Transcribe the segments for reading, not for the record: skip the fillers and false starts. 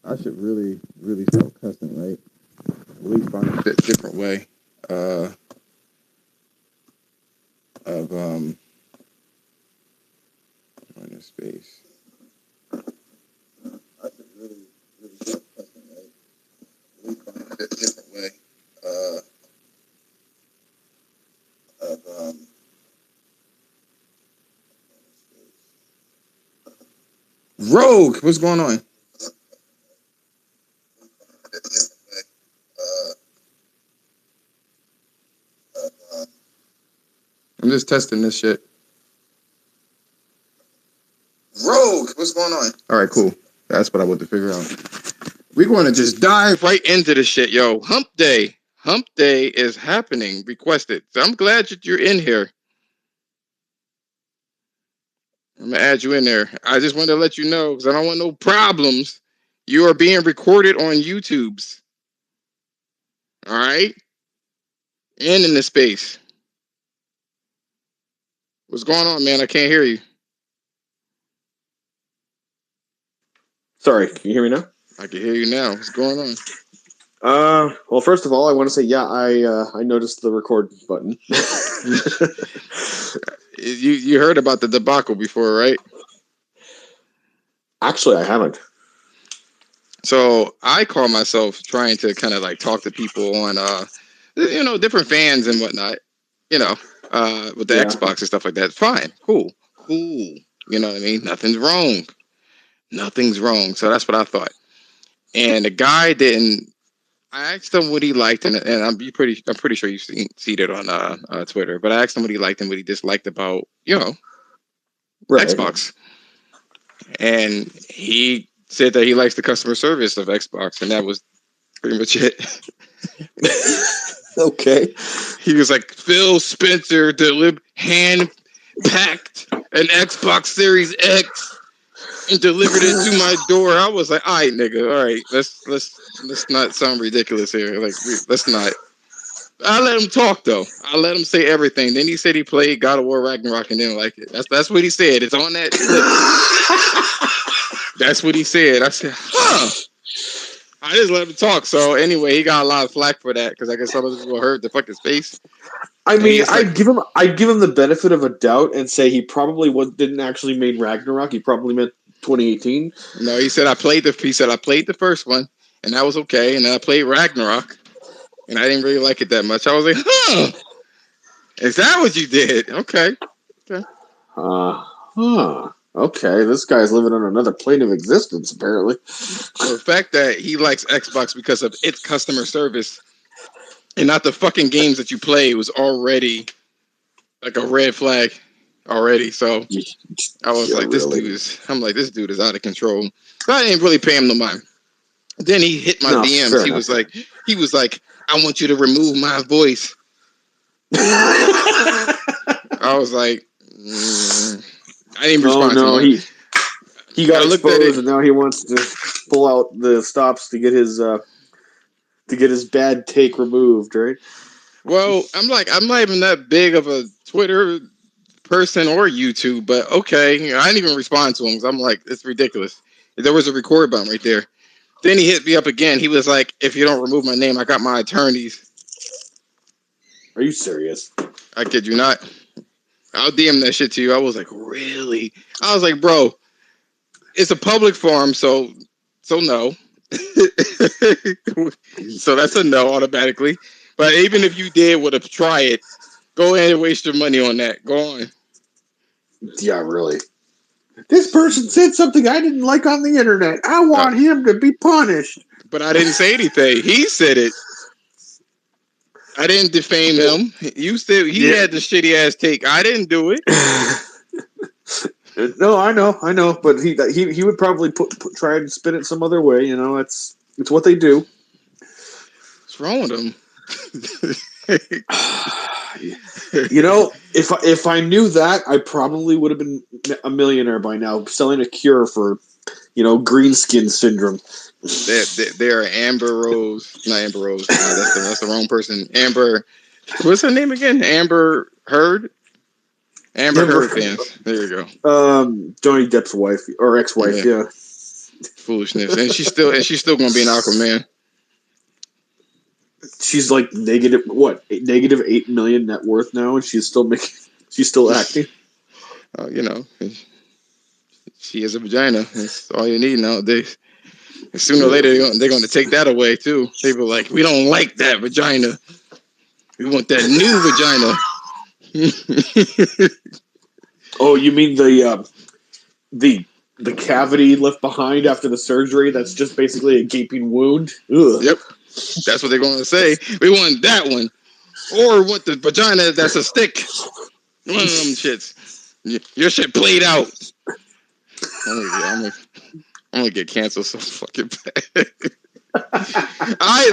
I should really, really start cussing, right? At least find a different way of in this space. I should really, really start cussing, right? At least find a different way of Rogue, what's going on? I'm just testing this shit. Rogue, what's going on? All right, cool. That's what I want to figure out. We're going to just dive right into the shit, yo. Hump Day. Hump Day is happening. Requested. So I'm glad that you're in here. I'm going to add you in there. I just wanted to let you know, because I don't want no problems. You are being recorded on YouTube's. All right? And in the space. What's going on, man? I can't hear you. Sorry, can you hear me now? I can hear you now. What's going on? Well, first of all, I want to say, yeah, I noticed the record button. You heard about the debacle before, right? Actually, I haven't. So I call myself trying to kind of like talk to people on, different fans and whatnot, with the Xbox and stuff like that. Fine, cool. You know what I mean? Nothing's wrong. So that's what I thought. And the guy didn't. I asked him what he liked, and I'm pretty sure you've seen it on Twitter. But I asked him what he liked and what he disliked about Xbox, and he said that he likes the customer service of Xbox, and that was pretty much it. Okay. He was like, Phil Spencer hand packed an Xbox Series X and delivered it to my door. I was like, all right, nigga, all right, let's not sound ridiculous here. Like, let's not. I let him talk though. I let him say everything. Then he said he played God of War Ragnarok and didn't like it. That's what he said. It's on that clip. That's what he said. I said, huh. I just let him talk. So anyway, he got a lot of flack for that because I guess some of people heard the fucking space. I mean, I'd give him the benefit of a doubt and say he probably didn't actually mean Ragnarok. He probably meant 2018. No, he said I played the first one and that was okay, and then I played Ragnarok and I didn't really like it that much. I was like, huh. Is that what you did? Okay. Okay, this guy's living on another plane of existence, apparently. So the fact that he likes Xbox because of its customer service and not the fucking games that you play was already like a red flag already. So I was like, this dude is out of control. So I didn't really pay him no mind. Then he hit my DMs. He was like, I want you to remove my voice. I was like, I didn't respond to him. He got exposed, and now he wants to pull out the stops to get his bad take removed, right? Well, I'm not even that big of a Twitter person or YouTube, but okay, I didn't even respond to him because I'm like, it's ridiculous. There was a record button right there. Then he hit me up again. He was like, if you don't remove my name, I got my attorneys. Are you serious? I kid you not. I'll DM that shit to you. I was like, really? I was like, bro, it's a public forum, so no. So that's a no automatically. But even if you did would have tried it, go ahead and waste your money on that. Go on. Yeah, really. This person said something I didn't like on the internet. I want him to be punished. But I didn't say anything. He said it. I didn't defame him. You said he had the shitty ass take. I didn't do it. No, I know, but he would probably try and spin it some other way. You know, it's what they do. What's wrong with him? You know, if I knew that, I probably would have been a millionaire by now, selling a cure for, green skin syndrome. They're Amber Rose, not Amber Rose. No, that's the wrong person. Amber, what's her name again? Amber Heard. Amber Heard fans. There you go. Johnny Depp's wife or ex-wife. Yeah. Foolishness. And she's still gonna be an Aquaman. She's like negative 8 million net worth now, and she's still acting. You know, she has a vagina. That's all you need nowadays. And sooner or later, they're going to take that away too. People like, we don't like that vagina. We want that new vagina. Oh, you mean the cavity left behind after the surgery? That's just basically a gaping wound. Ugh. Yep, that's what they're going to say. We want that one, or what the vagina that's a stick. One of them shits. Your shit played out. I'm gonna get canceled so fucking bad.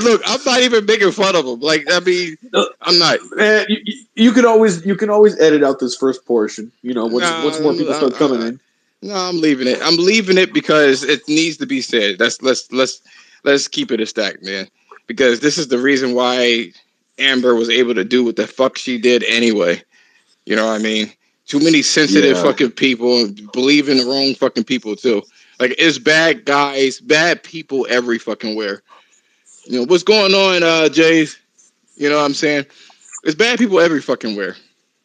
Look, I'm not even making fun of them. Like, I mean, I'm not. Man, you can always edit out this first portion. You know, once more people start coming in. No, I'm leaving it. I'm leaving it because it needs to be said. Let's keep it a stack, man. Because this is the reason why Amber was able to do what the fuck she did anyway. You know what I mean? Too many sensitive fucking people and believe in the wrong fucking people too. Like, it's bad guys, bad people every fucking where. You know what's going on, Jays? You know what I'm saying? It's bad people every fucking where.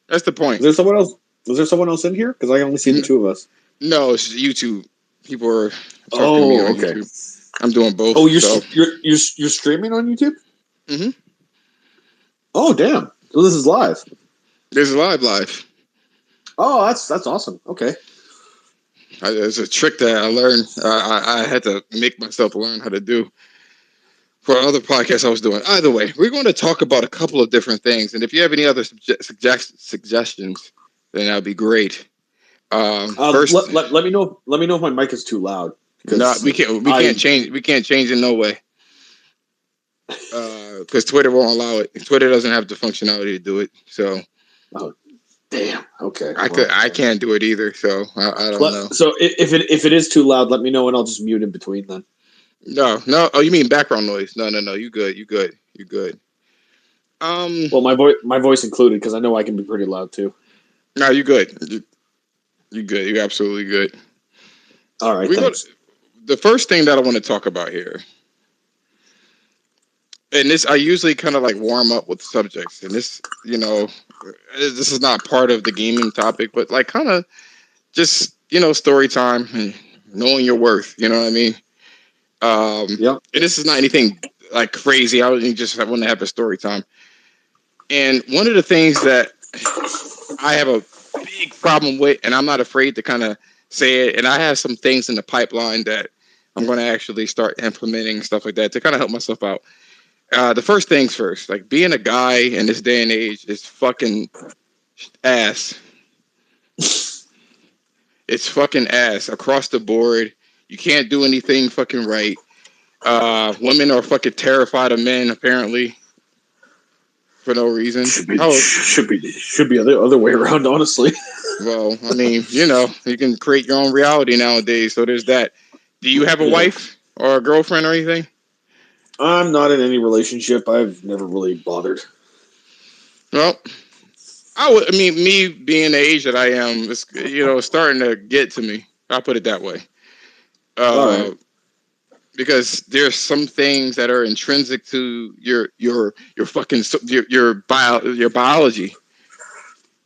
That's the point. Is there someone else? Was there someone else in here? Because I only see the two of us. No, it's YouTube. People are talking to me on YouTube. I'm doing both. Oh, you're streaming on YouTube? Mm-hmm. Oh, damn! So this is live. This is live. Oh, that's awesome. Okay. It's a trick that I learned. I had to make myself learn how to do for other podcasts I was doing. Either way, we're going to talk about a couple of different things, and if you have any other suggestions, then that'd be great. First, let me know. Let me know if my mic is too loud. No, we can't change. We can't change in no way. Because Twitter won't allow it. Twitter doesn't have the functionality to do it. So. Oh, damn. Okay. I can't do it either. So I don't know. So if it is too loud, let me know and I'll just mute in between then. No. Oh, you mean background noise? No. You good. Well, my voice included, because I know I can be pretty loud too. No, you good. You good. You're absolutely good. All right. Thanks. The first thing that I want to talk about here, and this, I usually kind of like warm up with subjects, and this, you know, this is not part of the gaming topic, but like kind of just, you know, story time and knowing your worth. You know what I mean? Yep. And this is not anything like crazy. I want to have a story time. And one of the things that I have a big problem with, and I'm not afraid to kind of say it, and I have some things in the pipeline that I'm going to actually start implementing, stuff like that, to kind of help myself out. The first things first, like, being a guy in this day and age is fucking ass. It's fucking ass across the board. You can't do anything fucking right. Women are fucking terrified of men, apparently, for no reason. Should be the other way around, honestly. Well, I mean, you know, you can create your own reality nowadays, so there's that. Do you have a wife or a girlfriend or anything? I'm not in any relationship. I've never really bothered. Well, I mean, me being the age that I am, it's, you know, starting to get to me. I'll put it that way. All right. Because there's some things that are intrinsic to your fucking your biology,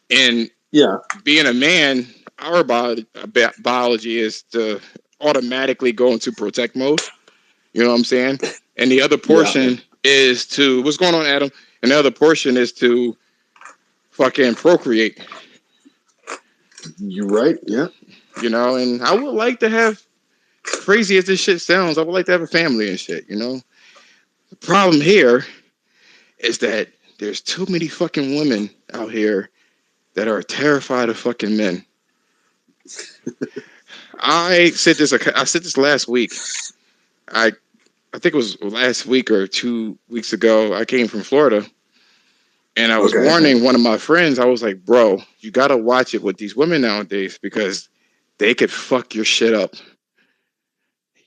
and being a man, our biology is to automatically go into protect mode. You know what I'm saying? And the other portion is to, what's going on, Adam? And the other portion is to fucking procreate. You're right. Yeah. You know, and I would like to have, crazy as this shit sounds, I would like to have a family and shit, you know? The problem here is that there's too many fucking women out here that are terrified of fucking men. I said this last week. I think it was last week or 2 weeks ago. I came from Florida, and I was warning one of my friends. I was like, bro, you got to watch it with these women nowadays, because they could fuck your shit up.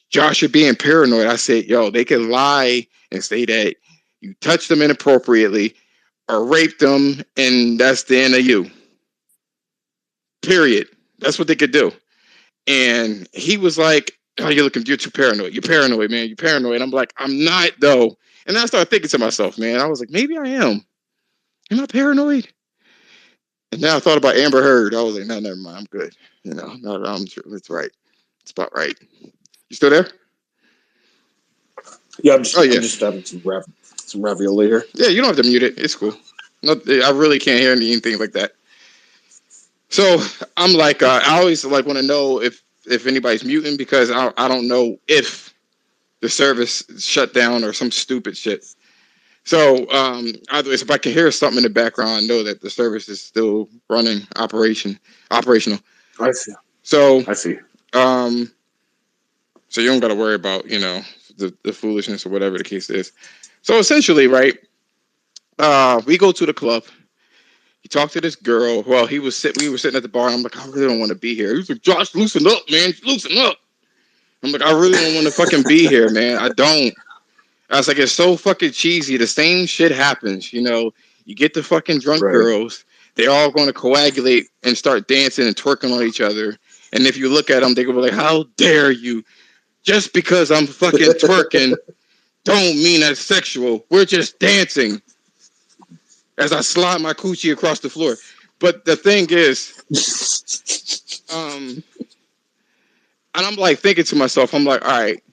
Josh, you're being paranoid. I said, yo, they can lie and say that you touched them inappropriately or raped them, and that's the end of you. Period. That's what they could do. And he was like, oh, you're too paranoid. You're paranoid, man. You're paranoid. I'm like, I'm not though. And then I started thinking to myself, man, I was like, maybe I am. Am I paranoid? And then I thought about Amber Heard. I was like, no, never mind. I'm good. No, I'm sure it's right. It's about right. You still there? Yeah, Oh yeah. I'm just having some ravioli here. Yeah, you don't have to mute it. It's cool. No, I really can't hear anything like that. So I'm like, I always like want to know if anybody's muting because I don't know if the service shut down or some stupid shit. So either way, if I can hear something in the background, I know that the service is still running operational. I see. So I see. So you don't got to worry about the foolishness or whatever the case is. So essentially, right? We go to the club. He talked to this girl. Well, we were sitting at the bar, and I'm like, I really don't want to be here. He was like, Josh, loosen up, man. Loosen up. I'm like, I really don't want to fucking be here, man. I don't. I was like, it's so fucking cheesy. The same shit happens, You get the fucking drunk girls. They're all going to coagulate and start dancing and twerking on each other. And if you look at them, they go like, how dare you? Just because I'm fucking twerking don't mean that's sexual. We're just dancing. As I slide my coochie across the floor. But the thing is, and I'm like thinking to myself, I'm like, all right,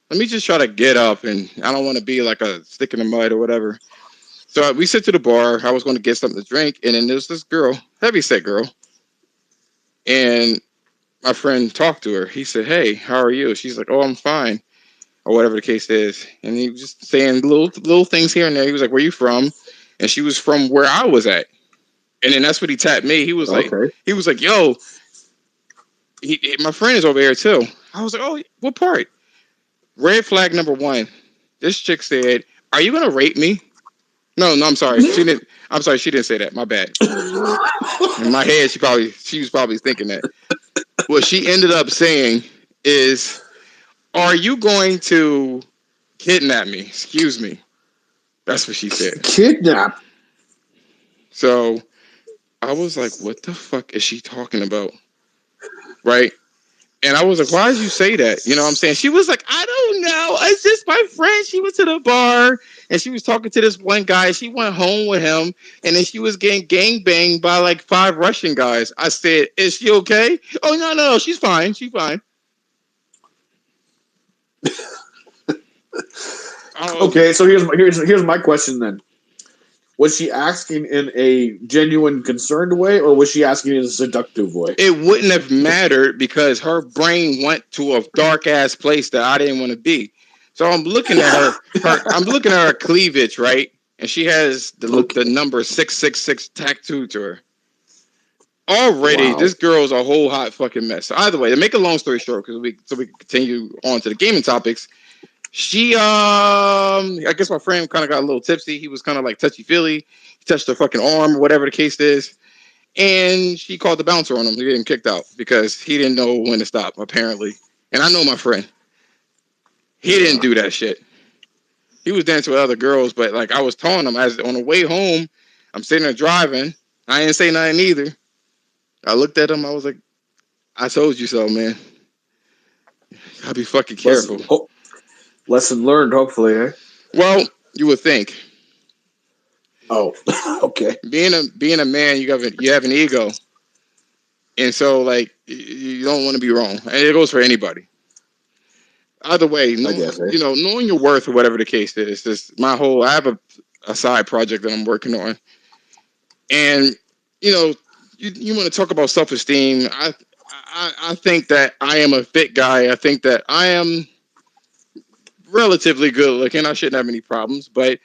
let me just try to get up, and I don't want to be like a stick in the mud or whatever. So we sit to the bar. I was going to get something to drink, and then there's this girl, heavyset girl, and my friend talked to her. He said, hey, how are you? She's like, oh, I'm fine, or whatever the case is. And he was just saying little things here and there. He was like, where you from? And she was from where I was at. And then that's what he tapped me. He was like, yo, my friend is over here too. I was like, oh, what part? Red flag number one. This chick said, are you going to rape me? No, I'm sorry. She didn't. I'm sorry. She didn't say that. My bad. In my head, she was probably thinking that. What she ended up saying is, are you going to kidnap me? Excuse me. That's what she said. Kidnap? So I was like, what the fuck is she talking about? Right? And I was like, why did you say that? You know what I'm saying? She was like, I don't know. It's just my friend. She went to the bar and she was talking to this one guy. She went home with him and then she was getting gangbanged by like 5 Russian guys. I said, is she okay? Oh, no. She's fine. She's fine. Okay, so here's my question then. Was she asking in a genuine, concerned way, or was she asking in a seductive way? It wouldn't have mattered because her brain went to a dark ass place that I didn't want to be. So I'm looking at her. I'm looking at her cleavage, right? And she has the number 666 tattooed to her. Already, this girl's a whole hot fucking mess. So either way, to make a long story short, so we can continue on to the gaming topics. She, I guess my friend kind of got a little tipsy. He was kind of like touchy-feely. He touched her fucking arm or whatever the case is. And she called the bouncer on him. He getting kicked out because he didn't know when to stop, apparently. And I know my friend. He didn't do that shit. He was dancing with other girls, but like I was telling him, as on the way home, I'm sitting there driving. I didn't say nothing either. I looked at him. I was like, I told you so, man. Gotta be fucking careful. Lesson learned, hopefully, eh? Well, you would think. Oh, okay. Being a man, you have an ego, and so like you don't want to be wrong, and it goes for anybody. Either way, knowing your worth or whatever the case is. Just I have a side project that I'm working on, and you want to talk about self-esteem. I think that I am a fit guy. I think that I am relatively good looking. I shouldn't have any problems, but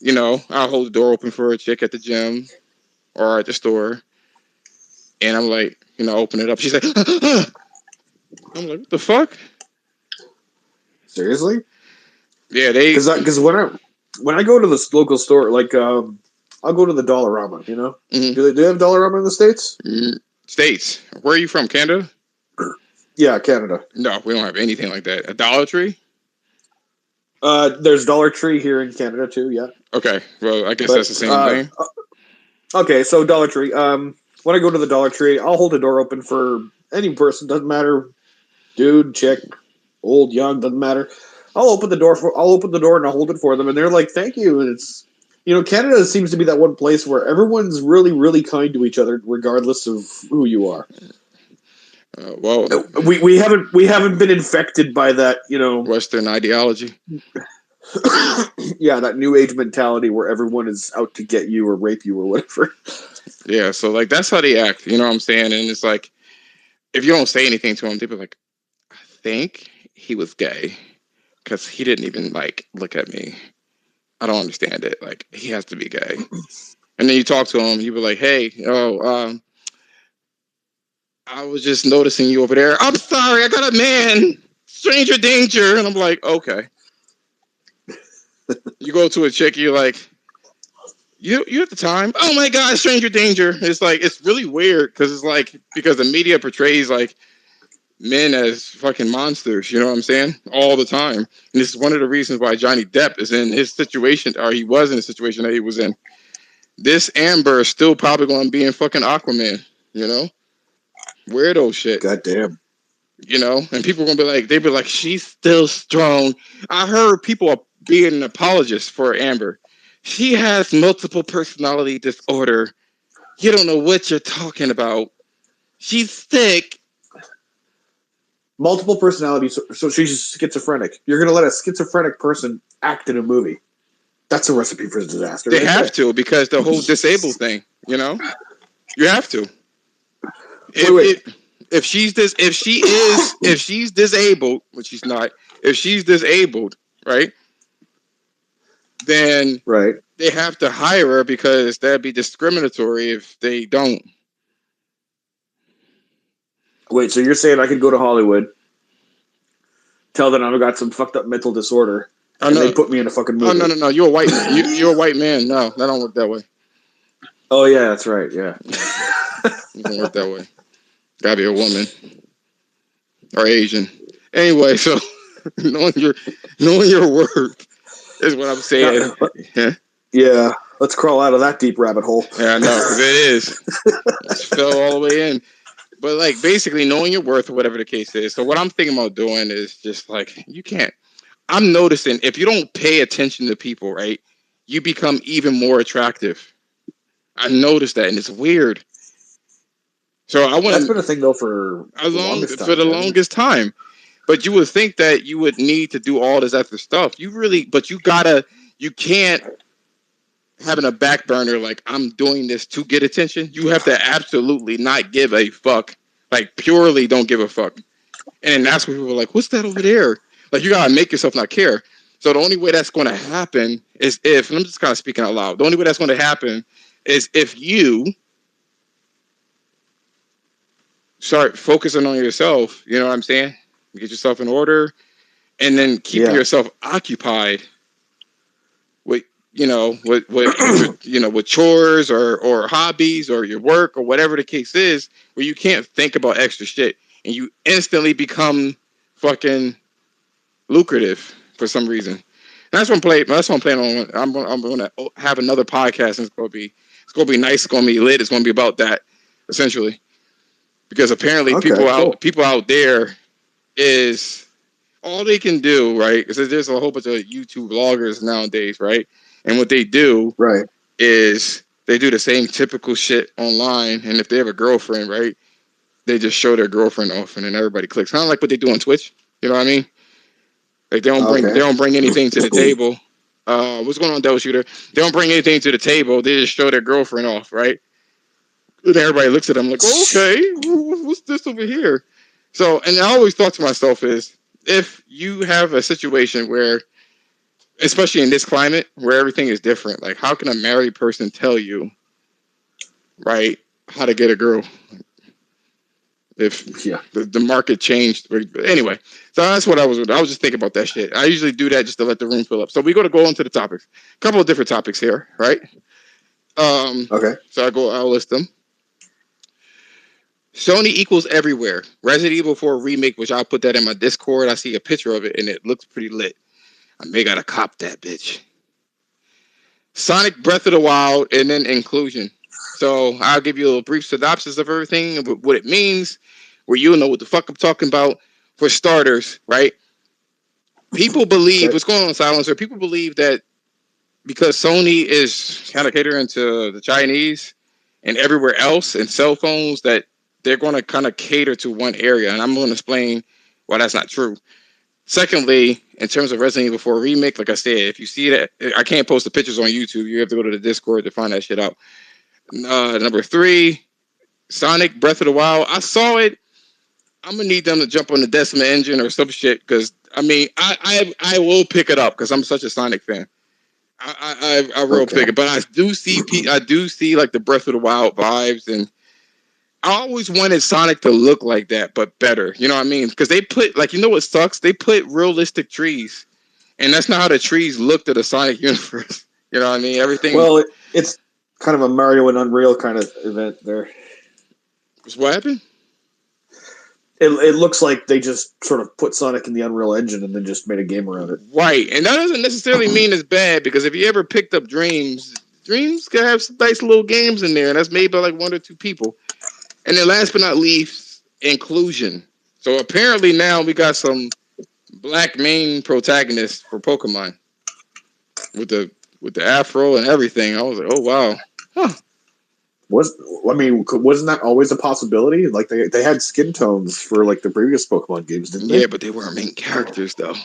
I'll hold the door open for a chick at the gym or at the store, and I'm like, open it up. She's like, I'm like, what the fuck? Seriously? Yeah, because when I go to this local store, like I'll go to the Dollarama. Mm-hmm. Do they have Dollarama in the States? States. Where are you from? Canada? Yeah, Canada. No, we don't have anything like that. A Dollar Tree? There's Dollar Tree here in Canada too. Yeah. Okay. Well, I guess that's the same thing. Okay, so Dollar Tree. When I go to the Dollar Tree, I'll hold the door open for any person. Doesn't matter dude, chick, old, young, doesn't matter. I'll open the door and I'll hold it for them, and they're like, "Thank you." And it's Canada seems to be that one place where everyone's really, really kind to each other, regardless of who you are. Well, we haven't been infected by that, Western ideology. Yeah, that new age mentality where everyone is out to get you or rape you or whatever. Yeah, so like that's how they act. You know what I'm saying? And it's like, if you don't say anything to them, they'll be like, "I think he was gay because he didn't even like look at me. I don't understand it. Like he has to be gay." And then you talk to him, you be like, "Hey, I was just noticing you over there. I'm sorry, I got a man. Stranger danger." And I'm like, okay. You go to a chick, you're like, you at the time, oh my God, stranger danger. It's like, it's really weird because it's like, because the media portrays like men as fucking monsters, you know what I'm saying? All the time. And this is one of the reasons why Johnny Depp is in his situation, or he was in the situation that he was in. This Amber is still probably going to be in fucking Aquaman, you know? Weirdo shit. Goddamn. And people are going to be like, they'd be like, she's still strong. I heard people are being an apologist for Amber. She has multiple personality disorder. You don't know what you're talking about. She's sick. Multiple personalities, so she's schizophrenic. You're going to let a schizophrenic person act in a movie. That's a recipe for disaster. They have to, because the whole disabled thing, you have to. If she's disabled, which she's not, if she's disabled, right? Then they have to hire her, because that'd be discriminatory if they don't. Wait, so you're saying I could go to Hollywood, tell them I've got some fucked up mental disorder, and they put me in a fucking movie? Oh, no. You're a white man. You're a white man. No, that don't work that way. Oh, yeah, that's right. Yeah. It don't work that way. Gotta be a woman. Or Asian. Anyway, so knowing your worth is what I'm saying. Yeah. Let's crawl out of that deep rabbit hole. Yeah, I know, because it is. Just fell all the way in. But like, basically knowing your worth or whatever the case is. So what I'm thinking about doing is just like, you can't. I'm noticing if you don't pay attention to people, right, you become even more attractive. I noticed that, and it's weird. So I want. That's been a thing though for the longest time. But you would think that you would need to do all this other stuff. But you can't having a back burner like, I'm doing this to get attention. You have to absolutely not give a fuck. Like, purely don't give a fuck. And that's when people are like, what's that over there? Like, you gotta make yourself not care. So the only way that's going to happen is if, and I'm just kind of speaking out loud, the only way that's going to happen is if you start focusing on yourself, you know what I'm saying? Get yourself in order, and then keep yourself occupied with, with chores or hobbies or your work or whatever the case is, where you can't think about extra shit, and you instantly become fucking lucrative for some reason. And that's what I'm playing. That's what I'm planning on. I'm gonna have another podcast, and it's gonna be nice. It's gonna be lit. It's gonna be about that, essentially, because apparently people out there is all they can do, right? Because there's a whole bunch of YouTube vloggers nowadays, right? And what they do, is they do the same typical shit online. And if they have a girlfriend, right, they just show their girlfriend off, and then everybody clicks. Kind of like what they do on Twitch. You know what I mean? Like they don't bring anything to the table. What's going on, Devil Shooter? They don't bring anything to the table. They just show their girlfriend off, right? And everybody looks at them like, okay, what's this over here? So, and I always thought to myself is, if you have a situation where, especially in this climate where everything is different, like how can a married person tell you, right, how to get a girl? If the market changed. Anyway, so that's what I was just thinking about that shit. I usually do that just to let the room fill up. So we're going to go into the topics. A couple of different topics here, right? Okay. So I'll list them. Sony equals everywhere. Resident Evil 4 Remake, which I'll put that in my Discord. I see a picture of it, and it looks pretty lit. I may gotta cop that bitch. Sonic Breath of the Wild, and then inclusion. So I'll give you a brief synopsis of everything, what it means, where you'll know what the fuck I'm talking about. for starters, right? People believe what's going on, Silencer. People believe that because Sony is kind of catering to the Chinese and everywhere else and cell phones, that they're going to kind of cater to one area, and I'm going to explain why that's not true. Secondly, in terms of Resident Evil 4 Remake, like I said, if you see that, I can't post the pictures on YouTube. You have to go to the Discord to find that shit out. Number 3, Sonic Breath of the Wild. I saw it. I'm gonna need them to jump on the Decima engine or some shit, because I mean, I will pick it up because I'm such a Sonic fan. I will pick it, but I do see like the Breath of the Wild vibes, and I always wanted Sonic to look like that, but better. You know what I mean? Because they put, like, you know what sucks? They put realistic trees, and that's not how the trees looked at the Sonic universe. You know what I mean? Everything. Well, it's kind of a Mario and Unreal kind of event there. What happened? It looks like they just sort of put Sonic in the Unreal Engine and then just made a game around it. Right, and that doesn't necessarily mean it's bad, because if you ever picked up Dreams can have some nice little games in there, and that's made by like 1 or 2 people. And then last but not least, inclusion. So apparently now we got some black main protagonists for Pokemon with the afro and everything. I was like, oh wow, huh. Wasn't that always a possibility? Like they had skin tones for like the previous Pokemon games, didn't they? Yeah, but they weren't main characters though.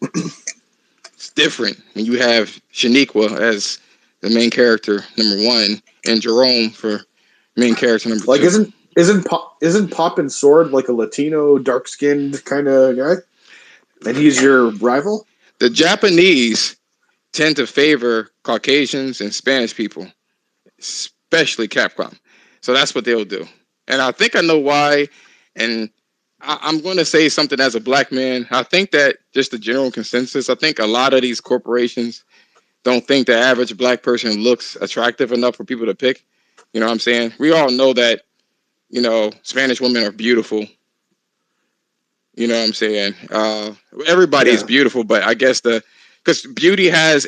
It's different when you have Shaniqua as the main character number 1 and Jerome for main character number 2. Like isn't Pop and Sword like a Latino dark skinned kind of guy? And he's your rival? The Japanese tend to favor Caucasians and Spanish people, especially Capcom. So that's what they'll do. And I think I know why. And I'm going to say something as a black man. I think that just the general consensus, I think a lot of these corporations don't think the average black person looks attractive enough for people to pick. You know what I'm saying? We all know that, you know, Spanish women are beautiful. You know what I'm saying? Everybody is beautiful, but I guess because beauty has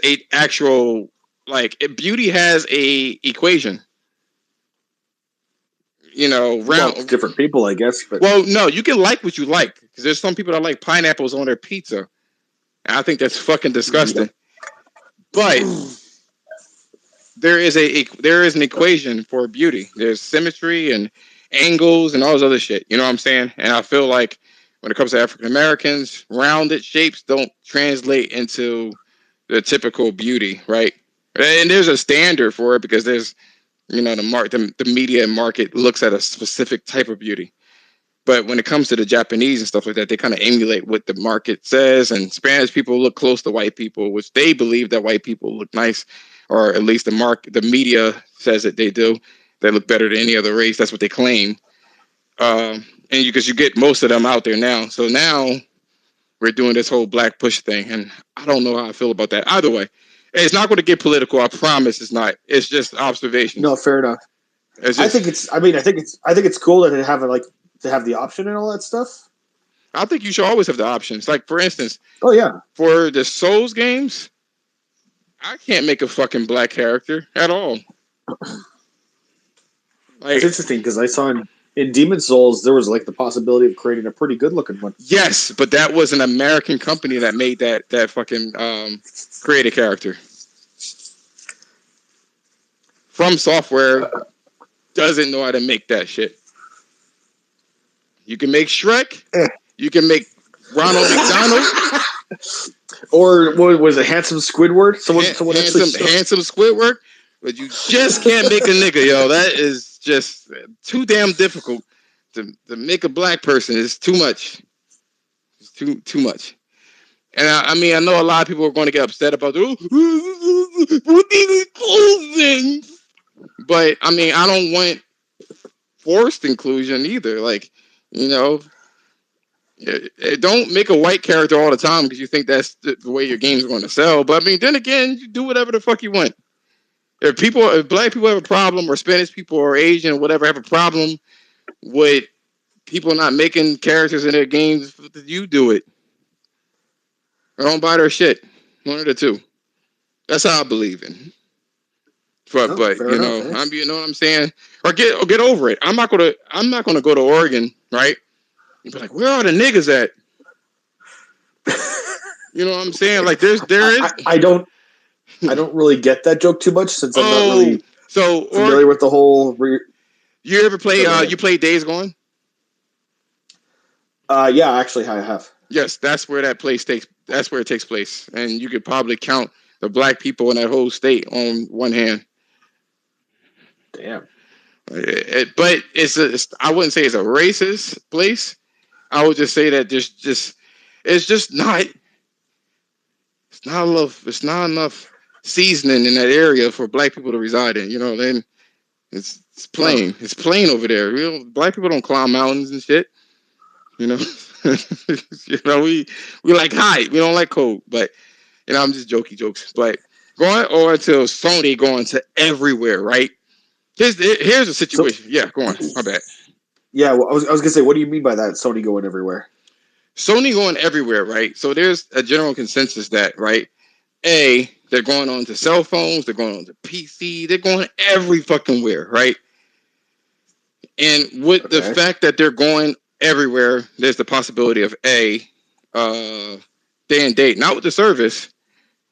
beauty has a equation. You know, different people, I guess. But well, no, you can like what you like, because there's some people that like pineapples on their pizza, and I think that's fucking disgusting. Yep. But there is an equation for beauty. There's symmetry and angles and all this other shit. You know what I'm saying? And I feel like when it comes to African Americans, rounded shapes don't translate into the typical beauty, right? And there's a standard for it, because there's, you know, the media market looks at a specific type of beauty. But when it comes to the Japanese and stuff like that, they kind of emulate what the market says. And Spanish people look close to white people, which they believe that white people look nice, or at least the media says that they do. They look better than any other race. That's what they claim. And because you get most of them out there now. So now we're doing this whole black push thing. And I don't know how I feel about that. Either way, it's not going to get political. I promise it's not. It's just observation. No, fair enough. I think it's cool that they have to have the option and all that stuff. I think you should always have the options. Like, for instance, for the Souls games, I can't make a fucking black character at all. It's interesting, because I saw in Demon's Souls there was like the possibility of creating a pretty good looking one. Yes, but that was an American company that made that fucking created character. From Software doesn't know how to make that shit. You can make Shrek. You can make Ronald McDonald. Or what was it, Handsome Squidward? Handsome Squidward. But you just can't make a nigga, yo. That is just too damn difficult to make a black person. It's too much. It's too much. And I mean, I know a lot of people are going to get upset about inclusion. But I mean, I don't want forced inclusion either. Like, you know, don't make a white character all the time because you think that's the way your game's going to sell. But I mean, then again, you do whatever the fuck you want. If black people have a problem, or Spanish people or Asian or whatever have a problem with people not making characters in their games, you do it. Or don't buy their shit. One of the two. That's how I believe in. But you know, you know what I'm saying? Or get over it. I'm not gonna go to Oregon, right? You'd be like, where are the niggas at? You know what I'm saying? Like there is. I don't really get that joke too much since I'm not Oh, really so familiar with the whole. You ever play? Go You play Days Gone? Yeah, actually, I have. Yes, that's where that place takes. That's where it takes place, and you could probably count the black people in that whole state on one hand. Damn. But I wouldn't say it's a racist place. I would just say that it's just not. It's not enough seasoning in that area for black people to reside in. You know, then it's plain. It's plain over there. You know, black people don't climb mountains and shit. You know, you know we like height. We don't like cold. But you know, I'm just jokes. But going on to Sony going to everywhere, right? Here's a situation. Yeah, go on. My bad. Yeah, well, I was gonna say, what do you mean by that? Sony going everywhere? Sony going everywhere, right? So there's a general consensus that, right? They're going on to cell phones, they're going on to PC, they're going every fucking where, right? And with the fact that they're going everywhere, there's the possibility of day and date, not with the service,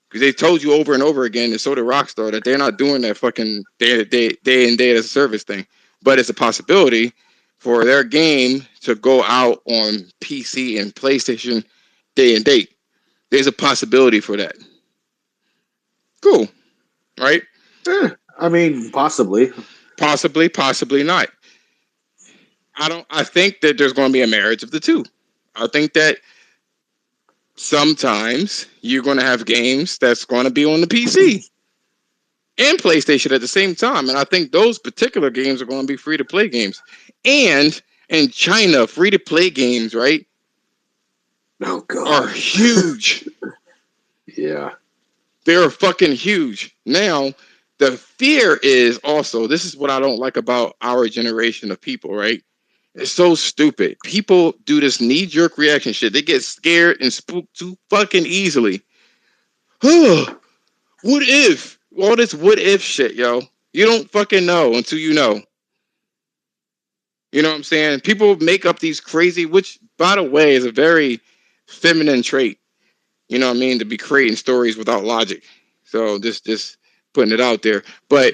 because they told you over and over again, and so did Rockstar, that they're not doing that fucking day and date as a service thing. But it's a possibility for their game to go out on PC and PlayStation day and date. There's a possibility for that. Cool, right? I mean, possibly not. I think that there's going to be a marriage of the two. I think that sometimes you're going to have games that's going to be on the PC and PlayStation at the same time. And I think those particular games are going to be free-to-play games. And in China, free-to-play games, right, are huge. Yeah. They're fucking huge. Now, the fear is also, this is what I don't like about our generation of people, right? It's so stupid. People do this knee-jerk reaction shit. They get scared and spooked too fucking easily. What if? All this what if shit, yo. You don't fucking know until you know. You know what I'm saying? People make up these crazy, which, by the way, is a very feminine trait. You know what I mean? To be creating stories without logic. So just putting it out there. But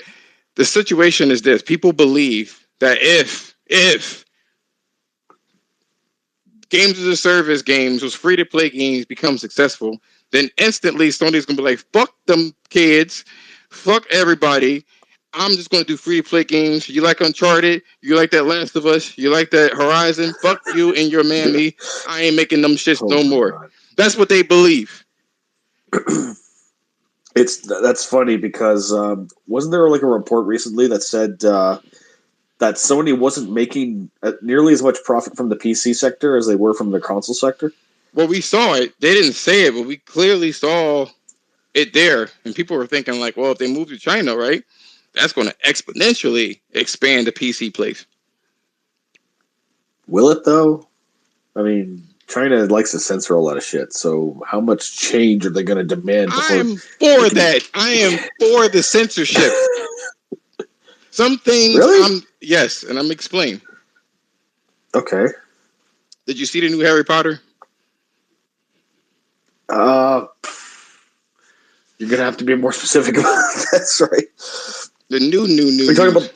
the situation is this. People believe that if games as a service games, those free to play games become successful, then instantly Sony's gonna be like, fuck them kids, fuck everybody. I'm just gonna do free to play games. You like Uncharted, you like that Last of Us, you like that Horizon, fuck you and your mammy. I ain't making them shits no more. God. That's what they believe. That's funny because wasn't there like a report recently that said that Sony wasn't making nearly as much profit from the PC sector as they were from the console sector? Well, we saw it. They didn't say it, but we clearly saw it there. And people were thinking like, well, if they move to China, right, that's going to exponentially expand the PC place. Will it, though? I mean, China likes to censor a lot of shit, so how much change are they going to demand? I am for that. I am for the censorship. Some things, really? Yes, and I'm explaining. Okay. Did you see the new Harry Potter? You're gonna have to be more specific about this, right? The new. Are you talking about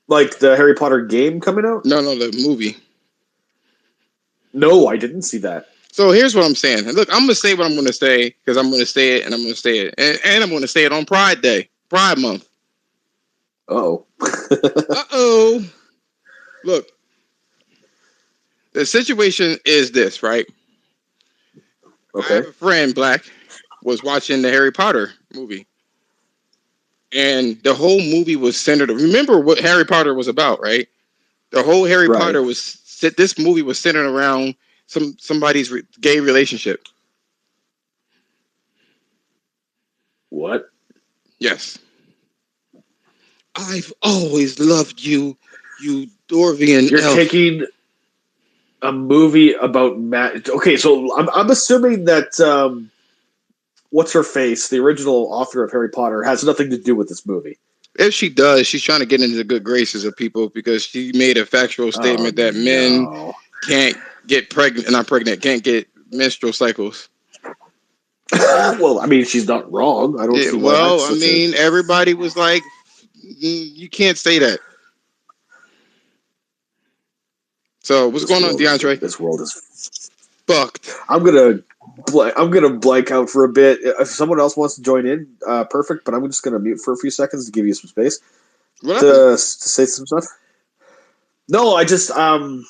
like the Harry Potter game coming out? No, the movie. No, I didn't see that. So here's what I'm saying. Look, I'm gonna say what I'm gonna say because I'm gonna say it, and I'm gonna say it, and I'm gonna say it on Pride Day, Pride Month. Uh-oh. Look, the situation is this, right? Okay. I have a friend, Black, was watching the Harry Potter movie. And the whole movie was centered. Remember what Harry Potter was about, right? The whole Harry Potter this movie was centered around somebody's gay relationship. What? Yes. I've always loved you, you Dorvian You're elf. taking a movie about Matt. Okay, so I'm assuming that what's her face, the original author of Harry Potter, has nothing to do with this movie. If she does, she's trying to get into the good graces of people because she made a factual statement that men can't get pregnant, not pregnant, can't get menstrual cycles. Well, I mean, she's not wrong. I don't see why that's such everybody was like, you can't say that. So what's going on, DeAndre? This world is fucked. I'm gonna blank out for a bit. If someone else wants to join in, perfect. But I'm just gonna mute for a few seconds to give you some space to say some stuff. No, I just I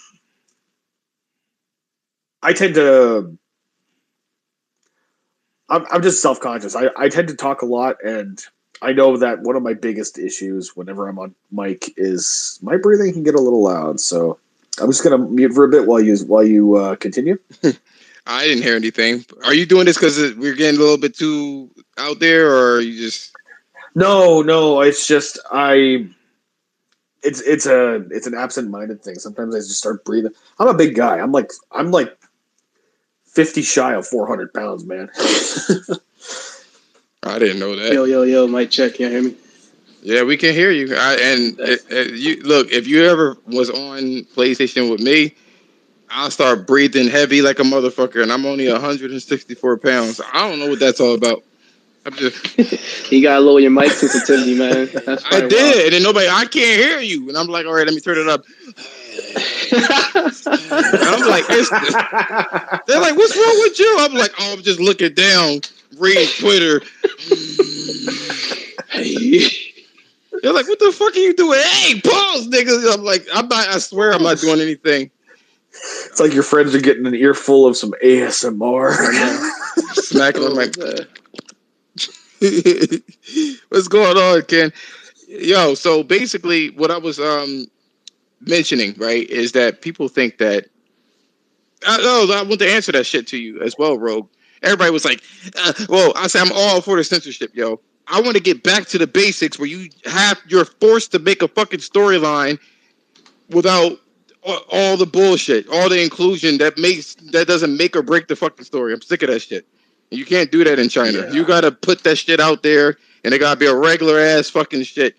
tend to. I'm just self-conscious. I tend to talk a lot, and I know that one of my biggest issues whenever I'm on mic is my breathing can get a little loud. So I'm just gonna mute for a bit while you continue. I didn't hear anything. Are you doing this because we're getting a little bit too out there, or are you just? No. It's just It's an absent-minded thing. Sometimes I just start breathing. I'm a big guy. I'm like 50 shy of 400 pounds, man. I didn't know that. Yo, mic check. Can you hear me? Yeah, we can hear you. You look, if you ever was on PlayStation with me, I'll start breathing heavy like a motherfucker, and I'm only 164 pounds. I don't know what that's all about. I'm just. You gotta lower your mic sensitivity, man. That's I did, and then I can't hear you, and I'm like, all right, let me turn it up. And I'm like, they're like, what's wrong with you? I'm like, oh, I'm just looking down, reading Twitter. They're like, what the fuck are you doing? Hey, pause, niggas. I'm like, I swear I'm not doing anything. It's like your friends are getting an earful of some ASMR. Smacking on my. What's going on, Ken? Yo, so basically, what I was mentioning, right, is that people think that. I want to answer that shit to you as well, Rogue. Everybody was like, well, I say I'm all for the censorship, yo. I want to get back to the basics where you're forced to make a fucking storyline without all the bullshit, all the inclusion that doesn't make or break the fucking story. I'm sick of that shit. And you can't do that in China. Yeah. You gotta put that shit out there, and it gotta be a regular ass fucking shit.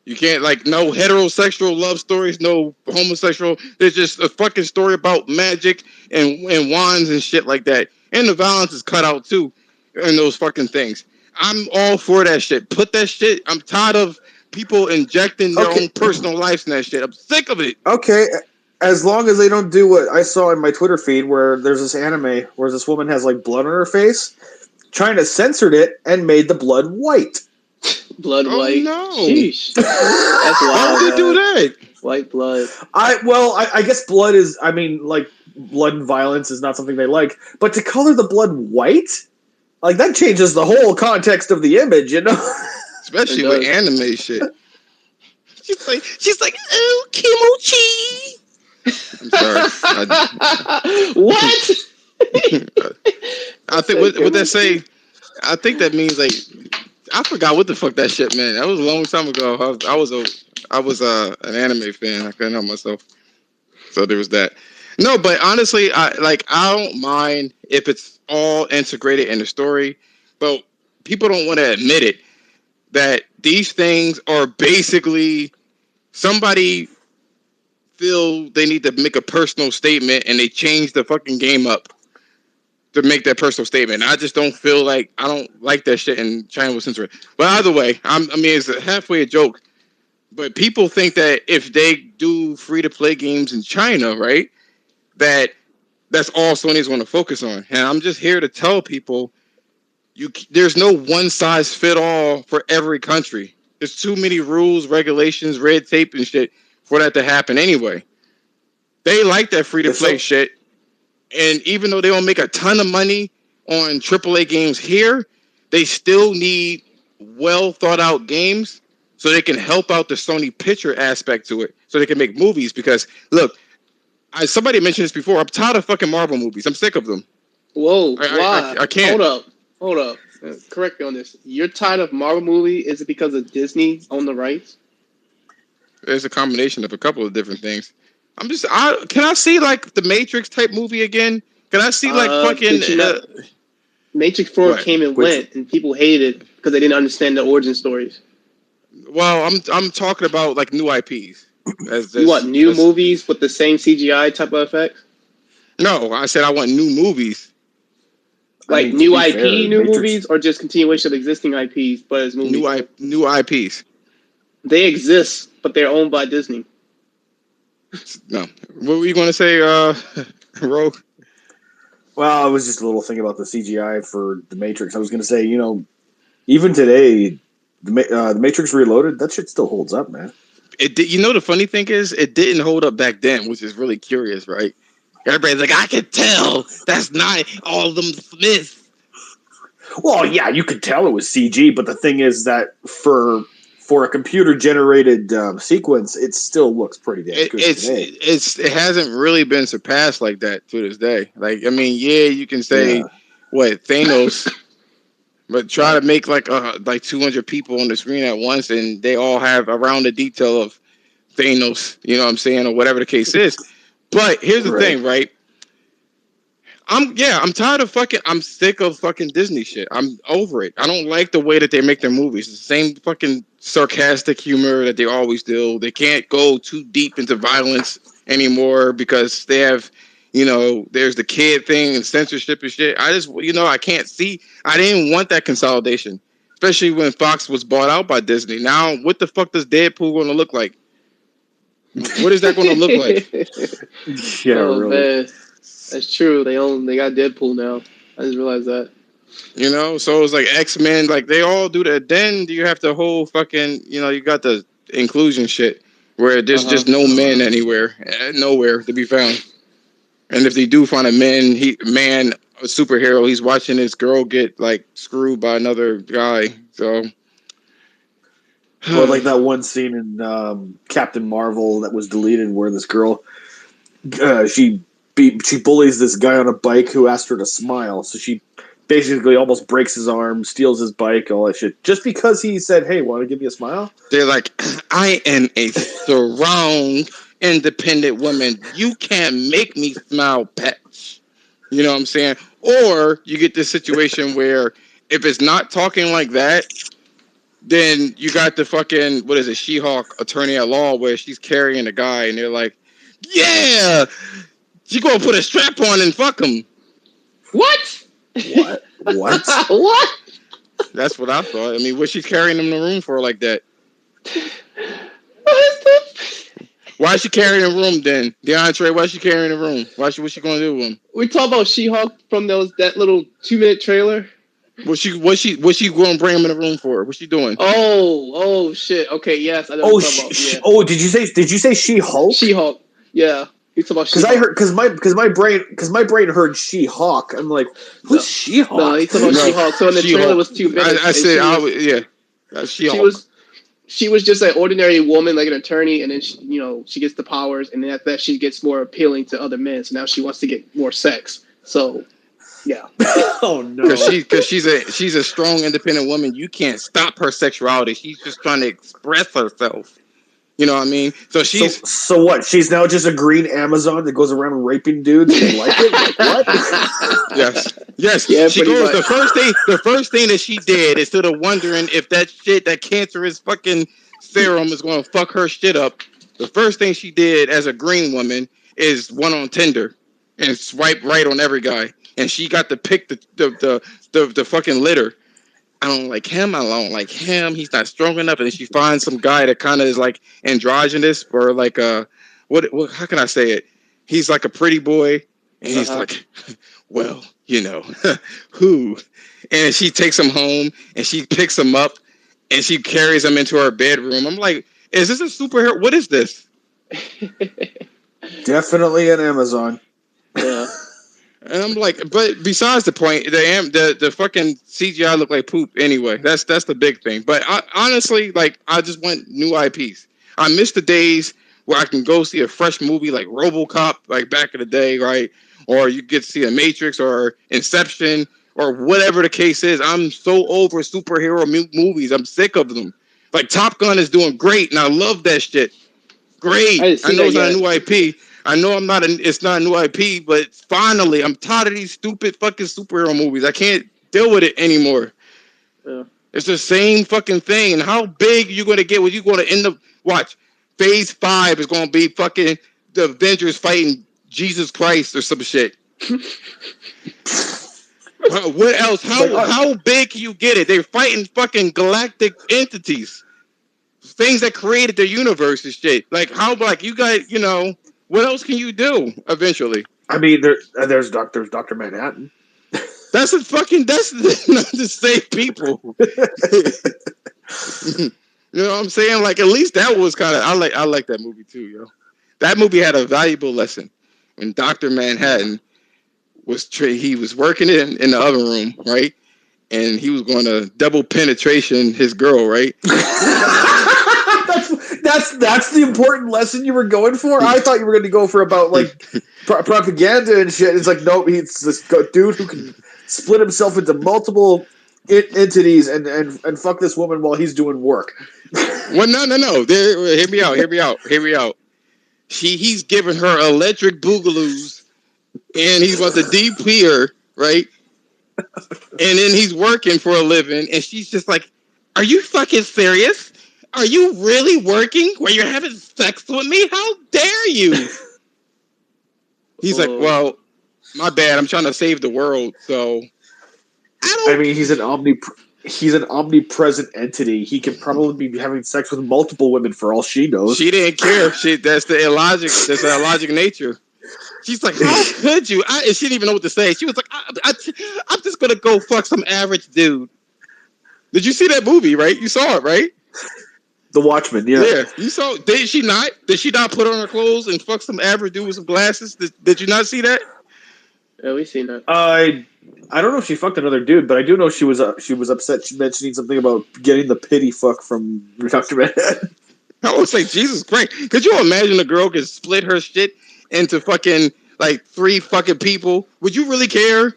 You can't, like, no heterosexual love stories, no homosexual. There's just a fucking story about magic and wands and shit like that. And the violence is cut out too, in those fucking things. I'm all for that shit. Put that shit. I'm tired of people injecting their own personal lives in that shit. I'm sick of it. Okay, as long as they don't do what I saw in my Twitter feed, where there's this anime where this woman has like blood on her face. China censored it and made the blood white. Blood white. No. Sheesh. That's wild. Why would they do that? White blood. I guess blood is. I mean, like, blood and violence is not something they like. But to color the blood white, like, that changes the whole context of the image, you know. Especially with anime shit. She's like, oh, kimochi. I'm sorry. What? I think what that say. I think that means, like, I forgot what the fuck that shit meant. That was a long time ago. I was an anime fan. I couldn't help myself. So there was that. No, but honestly, I don't mind if it's all integrated in the story, but people don't want to admit it that these things are basically somebody feel they need to make a personal statement and they change the fucking game up to make that personal statement. I just don't feel like I don't like that shit, and China will censor it. But either way, I mean, it's halfway a joke. But people think that if they do free-to-play games in China, right, that's all Sony's going to focus on. And I'm just here to tell people, there's no one-size-fit-all for every country. There's too many rules, regulations, red tape, and shit for that to happen anyway. They like that free-to-play shit. And even though they don't make a ton of money on AAA games here, they still need well thought out games so they can help out the Sony picture aspect to it, so they can make movies. Because look, somebody mentioned this before. I'm tired of fucking Marvel movies. I'm sick of them. Whoa, why? I can't. Hold up. Correct me on this. You're tired of Marvel movie? Is it because of Disney on the rights? There's a combination of a couple of different things. Can I see, like, the Matrix type movie again? Can I see, like, fucking... Matrix 4 came and went, and people hated it because they didn't understand the origin stories. Well, I'm talking about, like, new IPs. New movies with the same CGI type of effects? No, I said I want new movies. Like new IP, new movies, or just continuation of existing IPs, but as movies. New IPs. They exist, but they're owned by Disney. No. What were you going to say, Rogue? Well, it was just a little thing about the CGI for The Matrix. I was going to say, even today, the Matrix Reloaded, that shit still holds up, man. You know, the funny thing is, it didn't hold up back then, which is really curious, right? Everybody's like, I can tell that's not all of them Smiths. Well, yeah, you could tell it was CG, but the thing is that for a computer-generated sequence, it still looks pretty damn good today. It hasn't really been surpassed like that to this day. Like, I mean, yeah, you can say what Thanos, but try to make like 200 people on the screen at once, and they all have around the detail of Thanos. You know what I'm saying, or whatever the case is. But here's the thing, right? I'm tired of I'm sick of fucking Disney shit. I'm over it. I don't like the way that they make their movies. It's the same fucking sarcastic humor that they always do. They can't go too deep into violence anymore because they have, there's the kid thing and censorship and shit. I just, I can't see. I didn't want that consolidation, especially when Fox was bought out by Disney. Now, what the fuck does Deadpool going to look like? What is that going to look like? Really. Man. That's true. They got Deadpool now. I just realized that. So it's like X-Men, like they all do that. Then you have the whole fucking, you got the inclusion shit where there's just no men anywhere, nowhere to be found. And if they do find a superhero, he's watching his girl get like screwed by another guy. So, or like that one scene in Captain Marvel that was deleted where this girl, she bullies this guy on a bike who asked her to smile. So she basically almost breaks his arm, steals his bike, all that shit. Just because he said, hey, want to give me a smile? They're like, I am a strong, independent woman. You can't make me smile, bitch. You know what I'm saying? Or you get this situation where if it's not talking like that, then you got the fucking, what is it, She-Hulk attorney at law where she's carrying a guy and they're like, yeah, she gonna put a strap on and fuck him. What? What? What? That's what I thought. I mean, what's she carrying him in the room for like that? Why is she carrying the room then? DeAndre, why is she carrying the room? What's she gonna do with him? We talk about She-Hulk from that little 2-minute trailer. What's she gonna bring him in the room for? What's she doing? Oh shit. Okay, yes, I know what you're talking about. Yeah. Did you say She-Hulk? She-Hulk. Yeah. Because I heard because my brain heard She-Hulk. I'm like, who's She-Hulk? No, he's talking about She-Hulk. So in the trailer was 2 minutes. I said, She-Hulk. She was just an ordinary woman, like an attorney, and then she gets the powers, and then after that she gets more appealing to other men. So now she wants to get more sex. So, yeah. Oh no. Because she's a strong, independent woman. You can't stop her sexuality. She's just trying to express herself. You know what I mean? So she's so what? She's now just a green Amazon that goes around raping dudes and they like it? Like, what? Yes. Yeah, she goes. The first thing that she did is sort of wondering if that cancerous fucking serum is going to fuck her shit up. The first thing she did as a green woman is went on Tinder and swipe right on every guy, and she got to pick the fucking litter. I don't like him. I don't like him. He's not strong enough. And then she finds some guy that kind of is like androgynous or like what? How can I say it? He's like a pretty boy, and he's like, well, who? And she takes him home, and she picks him up, and she carries him into her bedroom. I'm like, is this a superhero? What is this? Definitely an Amazon. Yeah. And I'm like, but besides the point, the fucking CGI look like poop anyway. That's the big thing. But honestly, like, I just want new IPs. I miss the days where I can go see a fresh movie like RoboCop, like back in the day, right? Or you get to see a Matrix or Inception or whatever the case is. I'm so over superhero movies. I'm sick of them. Like Top Gun is doing great, and I love that shit. Great. I know it's not a new IP. I know it's not a new IP, but finally, I'm tired of these stupid fucking superhero movies. I can't deal with it anymore. Yeah. It's the same fucking thing. And how big are you going to get? What you going to end up? Watch. Phase 5 is going to be fucking the Avengers fighting Jesus Christ or some shit. What else? How big can you get it? They're fighting fucking galactic entities, things that created the universe and shit. Like how, like you got, what else can you do eventually? I mean, there's Dr. Manhattan. That's not the same people. You know what I'm saying? Like at least that was kind of I like that movie too, yo. That movie had a valuable lesson. When Dr. Manhattan he was working in the oven room, right? And he was going to double penetration his girl, right? that's the important lesson you were going for. I thought you were going to go for about like propaganda and shit. It's like nope, he's this dude who can split himself into multiple entities and fuck this woman while he's doing work. Well, no. Hear me out. He's giving her electric boogaloos, and he's about to DP her, right? And then he's working for a living, and she's just like, "Are you fucking serious? Are you really working where you're having sex with me? How dare you?" He's like, "Well, my bad. I'm trying to save the world, so I mean, he's an omnipresent entity. He could probably be having sex with multiple women for all she knows. She didn't care. That's the illogic. That's the illogic nature. She's like, how could you? And she didn't even know what to say. She was like, I'm just gonna go fuck some average dude. Did you see that movie? Right? You saw it, right? The Watchmen. Yeah. Yeah. You saw? Did she not? Did she not put on her clothes and fuck some average dude with some glasses? Did you not see that? Yeah, we seen that. I don't know if she fucked another dude, but I do know she was upset. She mentioning something about getting the pity fuck from Dr. Manhattan. I would say, Jesus Christ. Could you imagine a girl could split her shit into fucking like 3 fucking people? Would you really care?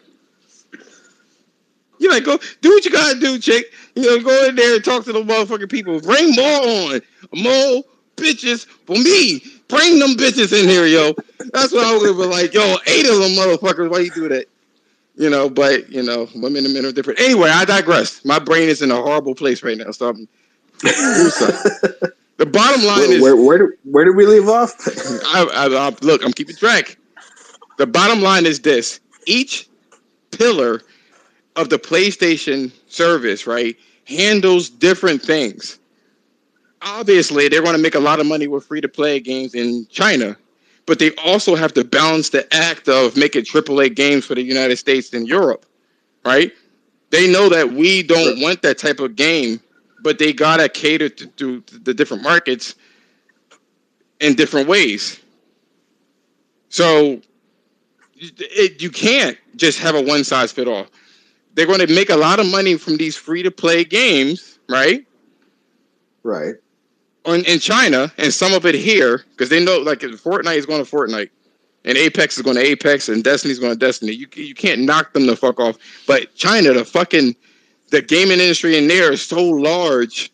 You like, go do what you gotta do, chick. Go in there and talk to the motherfucking people. Bring more bitches for me. Bring them bitches in here, yo. That's what I would be like, yo, 8 of them motherfuckers. Why you do that? But women and men are different. Anyway, I digress. My brain is in a horrible place right now, so the bottom line is where did we leave off? Look, I'm keeping track. The bottom line is this: each pillar of the PlayStation service, right, handles different things. Obviously, they're going to make a lot of money with free-to-play games in China, but they also have to balance the act of making AAA games for the United States and Europe, right? They know that we don't want that type of game, but they gotta cater to the different markets in different ways. So you can't just have a one-size-fit-all. They're going to make a lot of money from these free-to-play games, right? Right. In China, and some of it here, because they know, like, Fortnite is going to Fortnite, and Apex is going to Apex, and Destiny's going to Destiny. You can't knock them the fuck off. But China, the gaming industry in there is so large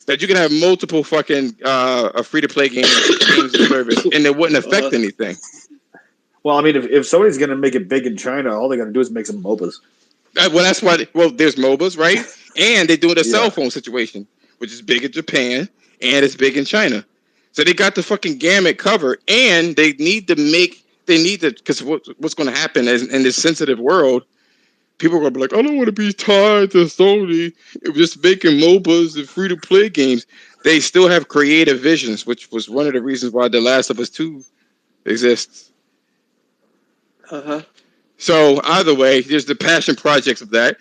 that you can have multiple fucking free-to-play games service, and it wouldn't affect anything. Well, I mean, if somebody's going to make it big in China, all they got to do is make some MOBAs. Well, that's why. Well, there's MOBAs, right? And they're doing a cell phone situation, which is big in Japan and it's big in China. So they got the fucking gamut covered, and they need to because what's going to happen is in this sensitive world, people are going to be like, I don't want to be tied to Sony. Just making MOBAs and free to play games. They still have creative visions, which was one of the reasons why The Last of Us 2 exists. So either way, there's the passion projects of that.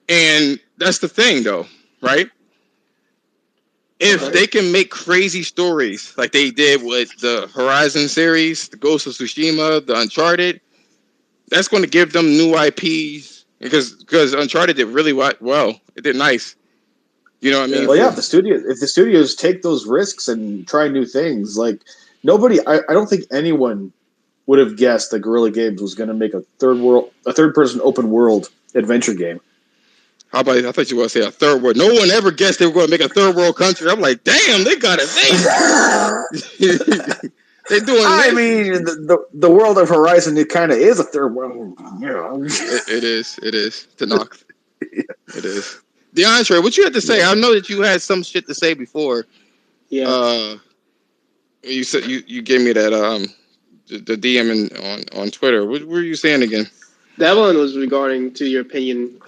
And that's the thing, though, right? If they can make crazy stories like they did with the Horizon series, the Ghost of Tsushima, the Uncharted, that's going to give them new IPs because Uncharted did really well. It did nice. You know what I mean? Well, yeah. If the studios take those risks and try new things, like I don't think anyone would have guessed that Guerrilla Games was going to make a third-person open world adventure game. How about? I thought you were going to say a third world. No one ever guessed they were going to make a third world country. I'm like, damn, they got it made. They're doing. I mean, the world of Horizon, it kind of is a third world. It is to knock. It is. DeAndre, what you had to say? I know that you had some shit to say before. Yeah. You said you gave me that the DM on Twitter. What were you saying again? That one was regarding to your opinion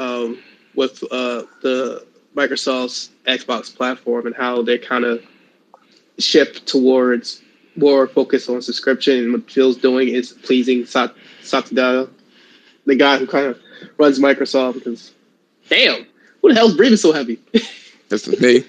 with the Microsoft's Xbox platform and how they kind of shift towards more focus on subscription. And what Phil's doing is pleasing Satya, the guy who kind of runs Microsoft. Because, damn, who the hell's breathing so heavy? That's me.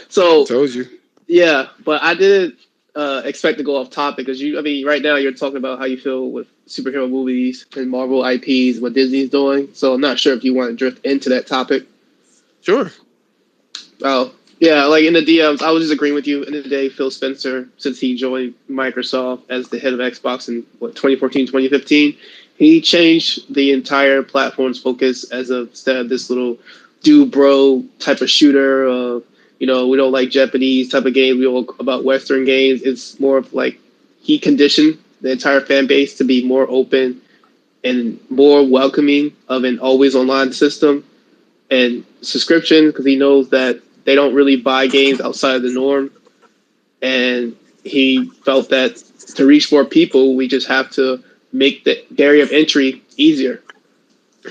So I told you. Yeah, but I didn't expect to go off topic because right now you're talking about how you feel with superhero movies and Marvel IPs, what Disney's doing. So I'm not sure if you want to drift into that topic. Sure. Oh, yeah, like in the DMs, I was just agreeing with you. In the day, Phil Spencer, since he joined Microsoft as the head of Xbox in 2014, 2015, he changed the entire platform's focus as instead of this little do bro type of shooter. We don't like Japanese type of game. We all about Western games. It's more of like he conditioned the entire fan base to be more open and more welcoming of an always online system and subscription because he knows that they don't really buy games outside of the norm. And he felt that to reach more people, we just have to make the barrier of entry easier.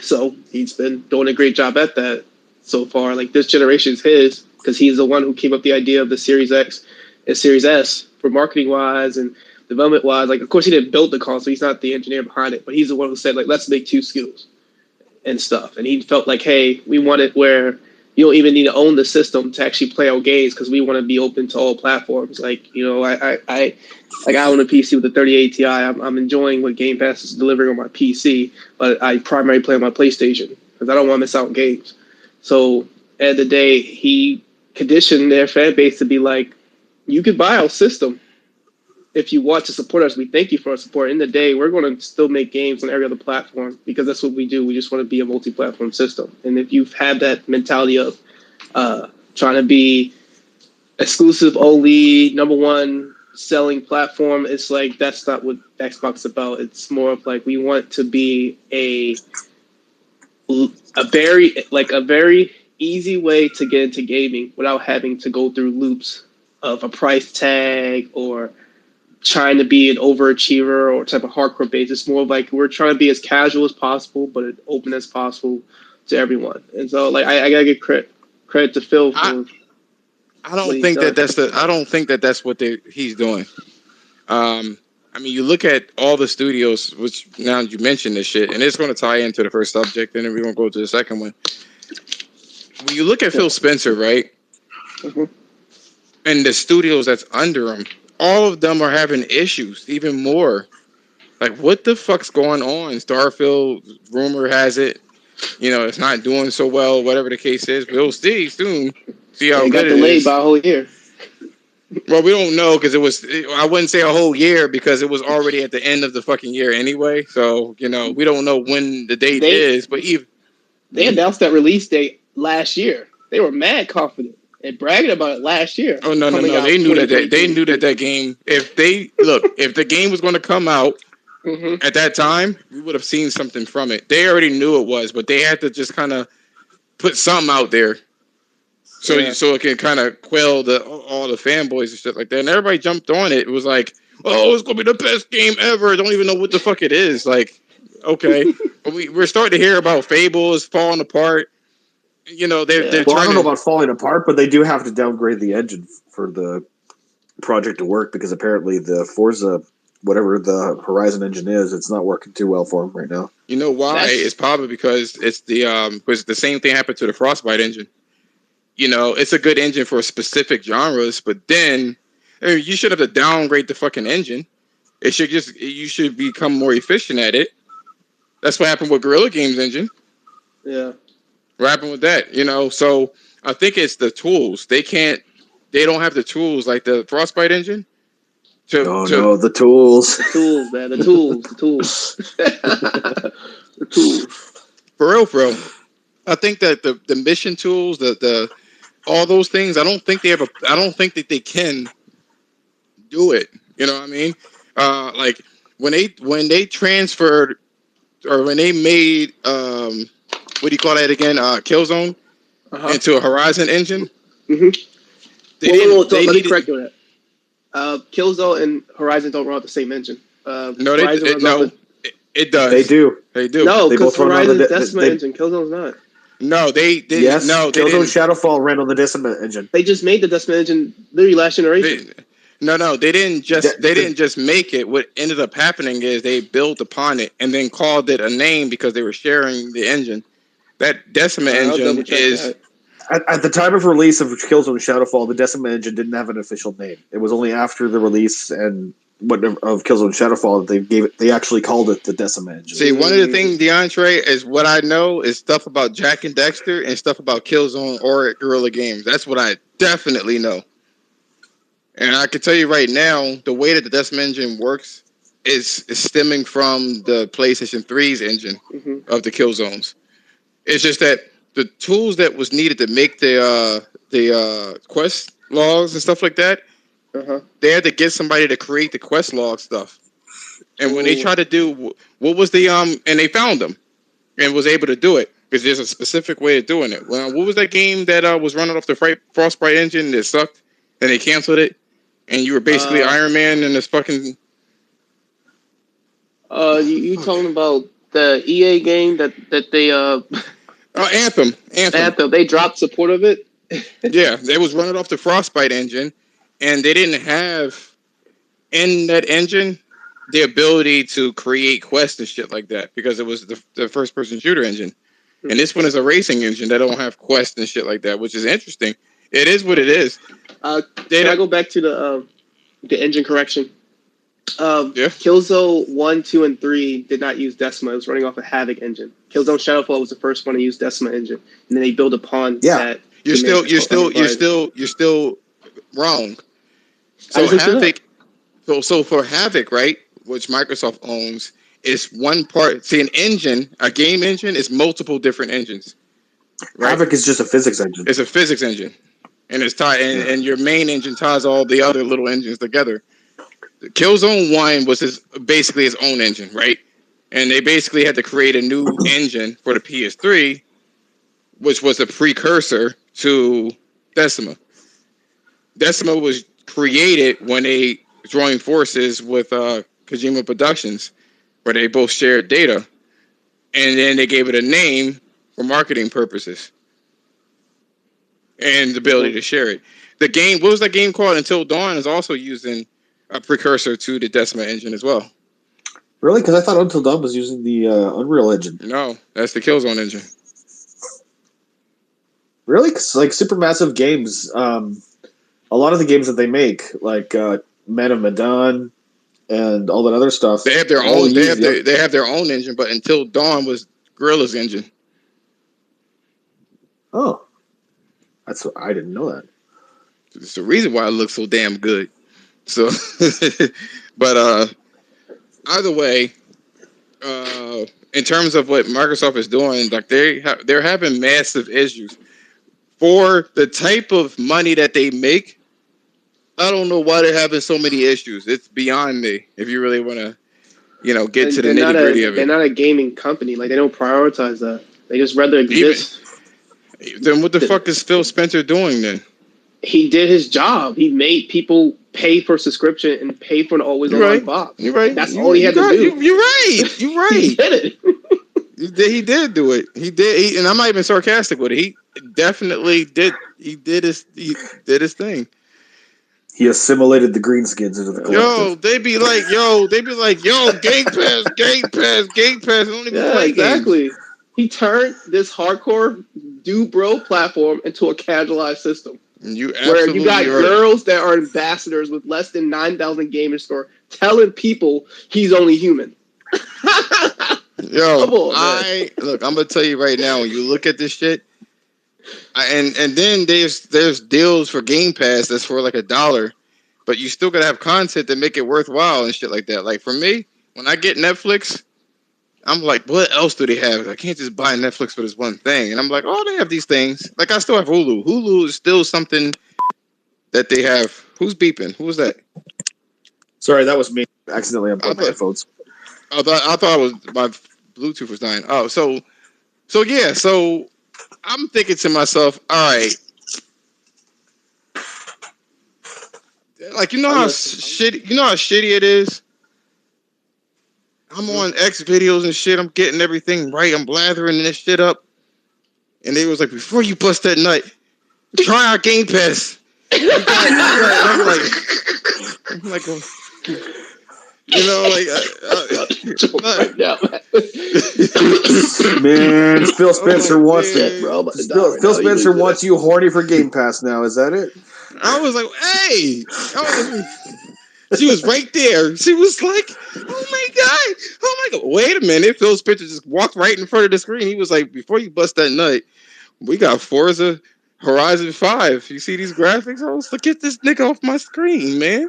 So he's been doing a great job at that so far. Like this generation is his because he's the one who came up with the idea of the Series X and Series S for marketing wise and development wise. Like, of course, he didn't build the console. He's not the engineer behind it, but he's the one who said, like, let's make two SKUs and stuff. And he felt like, hey, we want it where you don't even need to own the system to actually play our games because we want to be open to all platforms. Like, I own a PC with the 3080 Ti. I'm enjoying what Game Pass is delivering on my PC, but I primarily play on my PlayStation because I don't want to miss out on games. So at the end of the day, he conditioned their fan base to be like, you could buy our system if you want to support us. We thank you for our support. In the day, we're going to still make games on every other platform because that's what we do. We just want to be a multi-platform system. And if you've had that mentality of trying to be exclusive only, number one selling platform, it's like that's not what Xbox is about. It's more of like we want to be a very easy way to get into gaming without having to go through loops of a price tag or trying to be an overachiever or type of hardcore base. It's more like we're trying to be as casual as possible, but as open as possible to everyone. And so, like, I gotta give credit to Phil for. I don't think that that's what he's doing. I mean, you look at all the studios, which now you mentioned this shit, and it's going to tie into the first subject, and then we're going to go to the second one. When you look at Phil Spencer, right, and the studios that's under him, all of them are having issues, even more. Like, what the fuck's going on? Starfield, rumor has it, it's not doing so well, whatever the case is. We'll see soon. See how good it is. It got delayed by a whole year. Well, we don't know because I wouldn't say a whole year because it was already at the end of the fucking year anyway. So, we don't know when the date is. But they announced that release date last year. They were mad confident and bragging about it last year. Oh, no. They knew that game, if the game was going to come out at that time, we would have seen something from it. They already knew it was, but they had to just kind of put something out there. So it can kind of quell all the fanboys and shit like that. And everybody jumped on it. It was like, oh, it's going to be the best game ever. Don't even know what the fuck it is. Like, okay. But we're starting to hear about Fable is falling apart. They're trying I don't know about falling apart, but they do have to downgrade the engine for the project to work because apparently the Forza, whatever the Horizon engine is, it's not working too well for them right now. You know why? It's probably because it's because the same thing happened to the Frostbite engine. It's a good engine for specific genres, but then you should have to downgrade the fucking engine. You should become more efficient at it. That's what happened with Guerrilla Games engine. Yeah. What happened with that? So I think it's the tools. They don't have the tools like the Frostbite engine. No, the tools. The tools, man. The tools. The tools. For real. I think that the mission tools, the all those things, I don't think that they can do it. You know what I mean? Like when they transferred or when they made what do you call that again? Killzone into a Horizon engine. Mm-hmm. Let me correct you on that. Killzone and Horizon don't run off the same engine. No, Horizon runs off it does. They do. They do. No, They because both run on Horizon's the Decima engine. Killzone's not. No, they Yes, no, they Killzone didn't. Shadowfall ran on the Decima engine. They just made the Decima engine literally last generation. No, they didn't just make it. What ended up happening is they built upon it and then called it a name because they were sharing the engine. That Decima engine is at the time of release of Killzone Shadowfall, the Decima engine didn't have an official name. It was only after the release of Killzone Shadowfall that they actually called it the Decima engine. See, one of the things, DeAndre, is what I know is stuff about Jack and Dexter and stuff about Killzone or Guerrilla Games. That's what I definitely know. And I can tell you right now, the way that the Decima engine works is stemming from the PlayStation 3's engine of the Killzones. It's just that the tools that was needed to make the quest logs and stuff like that, they had to get somebody to create the quest log stuff. And when they tried to do what was the and they found them and was able to do it because there's a specific way of doing it. Well, what was that game that was running off the Frostbite engine that sucked and they canceled it? And you were basically Iron Man in this fucking. You talking about the EA game that they Anthem. They dropped support of it. Yeah, they was running off the Frostbite engine, and they didn't have in that engine the ability to create quests and shit like that because it was the first person shooter engine. And this one is a racing engine that don't have quests and shit like that, which is interesting. It is what it is. Can I go back to the engine correction? Killzone 1, 2, and 3 did not use Decima. It was running off a Havoc engine. Killzone Shadowfall was the first one to use Decima engine, and then they build upon that. You're still wrong. So Havoc. So for Havoc, right, which Microsoft owns, is one part. See, a game engine is multiple different engines. Right? Havoc is just a physics engine. It's a physics engine, and it's tied. And your main engine ties all the other little engines together. Killzone 1 was basically his own engine, right? And they basically had to create a new engine for the PS3, which was a precursor to Decima. Decima was created when they joined forces with Kojima Productions, where they both shared data. And then they gave it a name for marketing purposes and the ability to share it. The game, what was that game called? Until Dawn is also using a precursor to the Decima engine as well. Really? Because I thought Until Dawn was using the Unreal engine. No, that's the Killzone engine. Really? Because like Supermassive Games, a lot of the games that they make, like Men of Medan and all that other stuff, they have their own. They have their own engine, but Until Dawn was Guerrilla's engine. Oh, I didn't know that. It's the reason why it looks so damn good. So, but either way, in terms of what Microsoft is doing, like they're having massive issues for the type of money that they make. I don't know why they're having so many issues. It's beyond me. If you really want to, get to the nitty gritty of it. They're not a gaming company. Like they don't prioritize that. They just rather exist. Then what the fuck is Phil Spencer doing then? He did his job. He made people pay for subscription and pay for an always on box. You're right. That's all he had to do. You're right. You're right. He did it. He did do it. He did. And I'm not even sarcastic with it. He definitely did. He did his thing. He assimilated the greenskins into the collective. They'd be like, Game Pass. Don't even play exactly. games. He turned this hardcore bro platform into a casualized system. Where you got girls that are ambassadors with less than 9,000 gamer score telling people he's only human. Look, I'm gonna tell you right now, when you look at this shit, and then there's deals for Game Pass that's for like $1, but you still gotta have content to make it worthwhile and shit like that. Like for me, when I get Netflix, I'm like, what else do they have? I can't just buy Netflix for this one thing. And I'm like, oh, they have these things. Like I still have Hulu. Hulu is still something that they have. Who's beeping? Who was that? Sorry, that was me. Accidentally unplugged my headphones. I thought it was my Bluetooth was dying. Oh, so yeah. So I'm thinking to myself, all right, like you know how shitty it is. I'm on X videos and shit. I'm getting everything right. I'm blathering this shit up, and they was like, before you bust that nut, try our Game Pass. I'm like, you know, like, right now, man, Phil Spencer wants it, bro. Phil Spencer wants you horny for Game Pass now. Is that it? I was like, hey, she was right there. She was like, oh my god. Wait a minute. Phil Spencer just walked right in front of the screen. He was like, before you bust that nut, we got Forza Horizon 5. You see these graphics? I was like, get this nigga off my screen, man.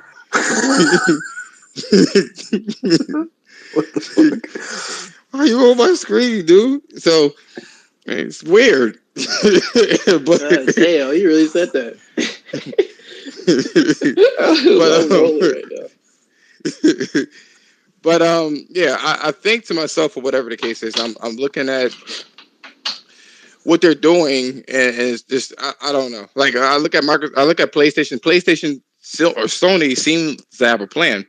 What the fuck? Why are you on my screen, dude? So it's weird. But damn, you really said that. But yeah, I think to myself, or whatever the case is, I'm looking at what they're doing, and it's just I don't know. Like I look at PlayStation. PlayStation or Sony seems to have a plan,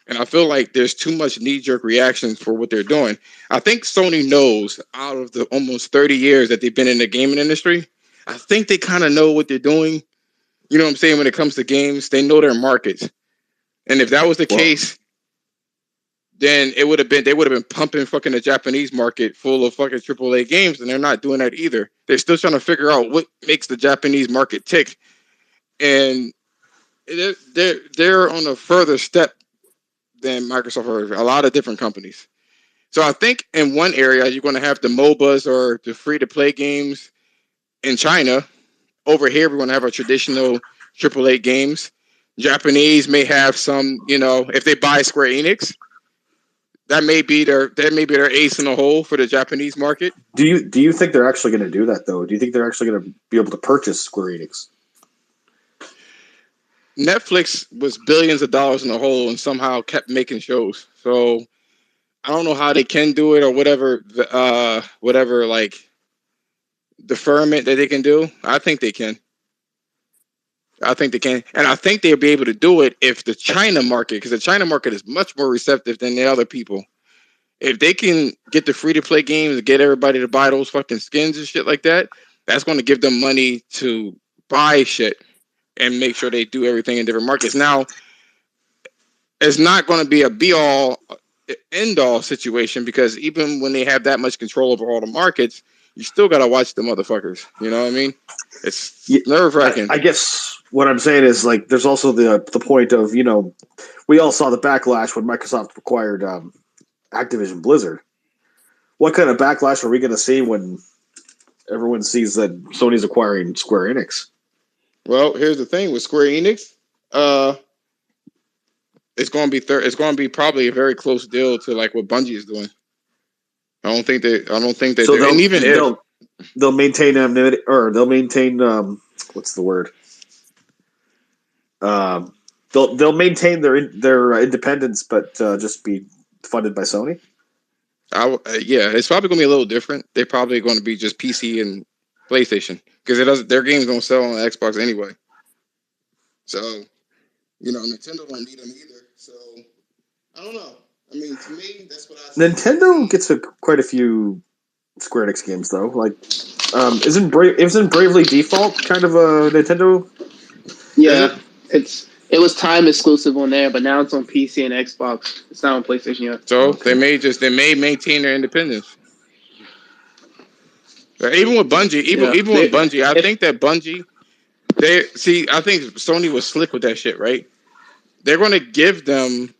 and I feel like there's too much knee-jerk reaction for what they're doing. I think Sony knows, out of the almost 30 years that they've been in the gaming industry, I think they kind of know what they're doing. You know what I'm saying? When it comes to games, they know their markets, and if that was the case, then they would have been pumping fucking the Japanese market full of fucking AAA games, and they're not doing that either. They're still trying to figure out what makes the Japanese market tick, and they're on a further step than Microsoft or a lot of different companies. So I think in one area you're going to have the MOBAs or the free-to-play games in China. Over here we're going to have our traditional AAA games. Japanese may have some, if they buy Square Enix, that may be their ace in the hole for the Japanese market. Do you think they're actually going to do that though? Do you think they're actually going to be able to purchase Square Enix? Netflix was billions of dollars in the hole and somehow kept making shows. So I don't know how they can do it or whatever like deferment that they can do. I think they can. And I think they'll be able to do it if the China market, because the China market is much more receptive than the other people. If they can get the free-to-play games and get everybody to buy those fucking skins and shit like that, that's going to give them money to buy shit and make sure they do everything in different markets. Now, it's not going to be a be-all, end-all situation, because even when they have that much control over all the markets, you still got to watch the motherfuckers. You know what I mean? It's nerve-wracking. I guess what I'm saying is, like, there's also the point of, we all saw the backlash when Microsoft acquired Activision Blizzard. What kind of backlash are we going to see when everyone sees that Sony's acquiring Square Enix? Well, here's the thing with Square Enix. It's going to be probably a very close deal to like what Bungie is doing. I don't think that. So and even they'll maintain anonymity, or they'll maintain what's the word? They'll maintain their independence, but just be funded by Sony. Yeah, it's probably going to be a little different. They're probably going to be just PC and PlayStation, because their games don't sell on Xbox anyway. So, Nintendo don't need them either. So, I don't know. I mean, to me, that's what I think. Nintendo gets quite a few Square Enix games, though. Like, isn't Bravely Default kind of a Nintendo? Yeah, it was time exclusive on there, but now it's on PC and Xbox. It's not on PlayStation yet. So they may maintain their independence. Even with Bungie, with Bungie, I think that Bungie, I think Sony was slick with that shit, right? They're going to give them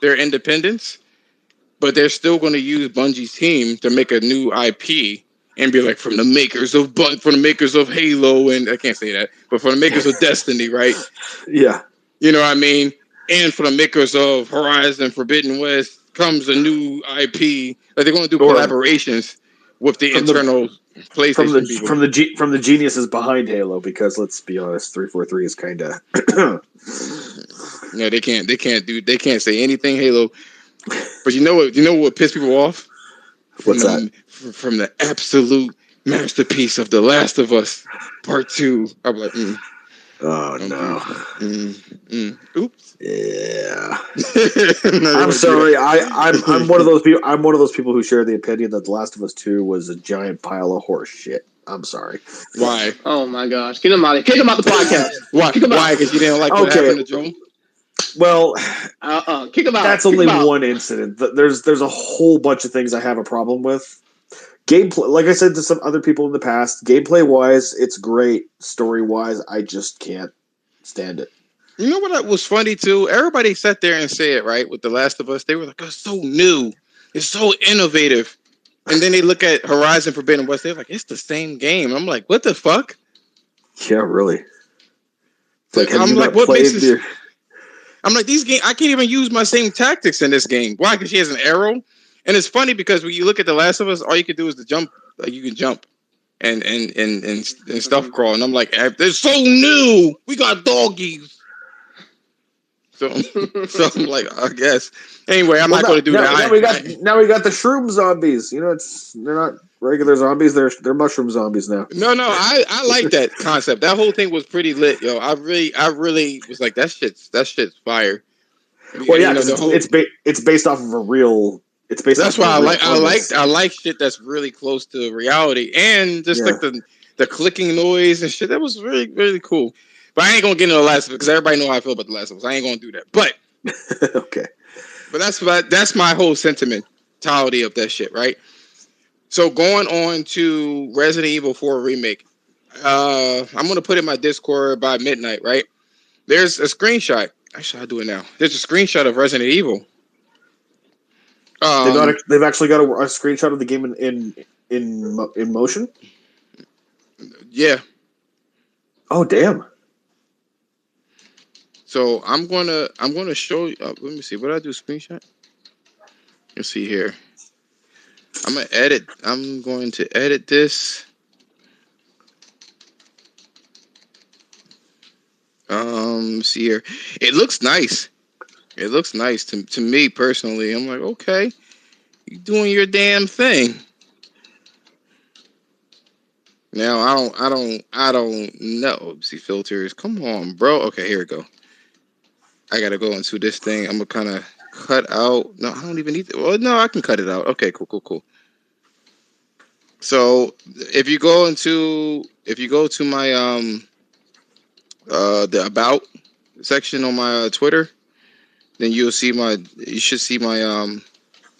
their independence, but they're still going to use Bungie's team to make a new IP and be like, from the makers of Halo, and I can't say that, but from the makers of Destiny, right? Yeah. You know what I mean? And from the makers of Horizon Forbidden West comes a new IP. Like, they're going to do collaborations with the internal PlayStation people. From the geniuses behind Halo, because let's be honest, 343 is kind of Yeah, they can't say anything Halo. But you know what pissed people off? What's that? From the absolute masterpiece of The Last of Us Part 2. I'm like, Oh no! Oops. Yeah. No, I'm sorry. I'm one of those people. I'm one of those people who share the opinion that The Last of Us 2 was a giant pile of horse shit. I'm sorry. Why? Oh my gosh! Get him out! Kick him out the podcast. Why? Kick him out. Why? Because you didn't like what happened to Joel? Well, kick him out. That's only one incident. There's a whole bunch of things I have a problem with. Gameplay, like I said to some other people in the past, gameplay wise, it's great. Story wise, I just can't stand it. You know what was funny too? Everybody sat there and said, right, with The Last of Us, they were like, "It's so new, it's so innovative," and then they look at Horizon Forbidden West, they're like, "It's the same game." I'm like, "What the fuck?" Yeah, really. It's like, I'm like, "What makes this?" I'm like, "These games, I can't even use my same tactics in this game." Why? Because she has an arrow, and it's funny because when you look at The Last of Us, all you can do is to jump. Like you can jump and stuff crawl, and I'm like, "They're so new. We got doggies." So I'm like, I guess. Anyway, I'm not going to do that. Now we got the shroom zombies. You know, they're not regular zombies. They're mushroom zombies now. No, I like that concept. That whole thing was pretty lit, yo. I really was like, that shit's fire. Well, yeah, because it's based off of a real. It's based. That's why I like shit that's really close to reality, and just like the clicking noise and shit. That was really really cool. But I ain't gonna get into The Last of Us because everybody know how I feel about The Last of Us. I ain't gonna do that. But okay. But that's my whole sentimentality of that shit, right? So going on to Resident Evil 4 Remake. I'm gonna put it in my Discord by midnight, right? There's a screenshot. Actually, I'll do it now. There's a screenshot of Resident Evil. They've actually got a screenshot of the game in motion. Yeah. Oh damn. So I'm gonna show you. Let me see. What did I do? Screenshot. Let's see here. I'm going to edit this. See here. It looks nice. It looks nice to me personally. I'm like, okay, you doing your damn thing. Now I don't know. See filters. Come on, bro. Okay, here we go. I gotta go into this thing. I'm gonna kind of cut out. No, I don't even need to. Well, no, I can cut it out. Okay, cool. So if you go to my the about section on my Twitter, then you should see my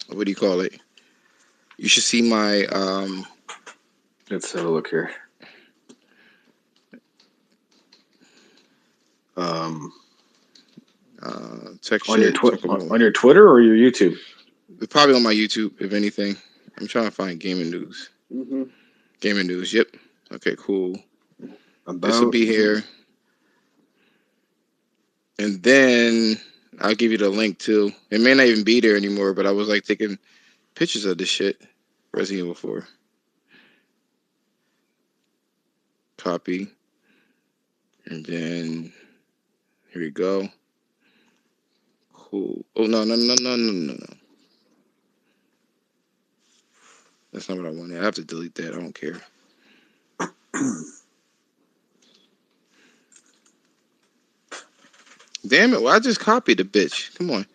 what do you call it? You should see my let's have a look here. section on your Twitter or your YouTube? Probably on my YouTube, if anything. I'm trying to find gaming news. Mm-hmm. Gaming news. Yep. Okay. Cool. About this will be here, and then I'll give you the link too. It may not even be there anymore, but I was like taking pictures of this shit. Resident Evil 4. Copy. And then here we go. Cool. Oh no. That's not what I wanted. I have to delete that. I don't care. Damn it. Well, I just copied the bitch. Come on.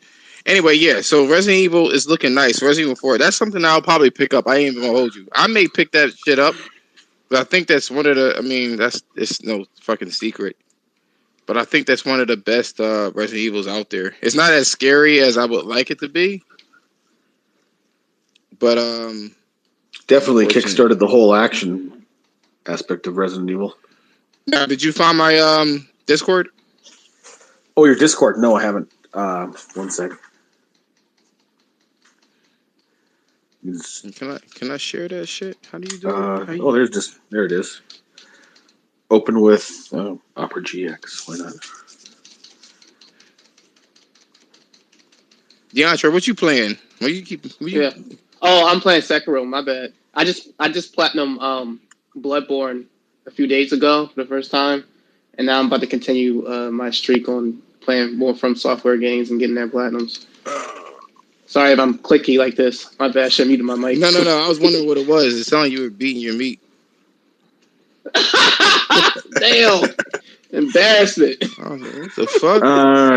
Anyway, yeah. So Resident Evil is looking nice. Resident Evil 4. That's something I'll probably pick up. I ain't even gonna hold you. I may pick that shit up. But I think that's one of the. I mean, it's no fucking secret. But I think that's one of the best Resident Evils out there. It's not as scary as I would like it to be. But definitely kickstarted the whole action aspect of Resident Evil. Now, did you find my Discord? Oh, your Discord? No, I haven't. 1 sec. Can I share that shit? How do you do it? There it is. Open with Opera GX. Why not? DeAndre, what you playing? Yeah. Oh, I'm playing Sekiro. My bad. I just platinum Bloodborne a few days ago for the first time, and now I'm about to continue my streak on playing more From Software games and getting their platinums. Sorry if I'm clicky like this. My bad. I should have muted my mic. No. I was wondering what it was. It sounded like you were beating your meat. Damn. Embarrassment. What the fuck?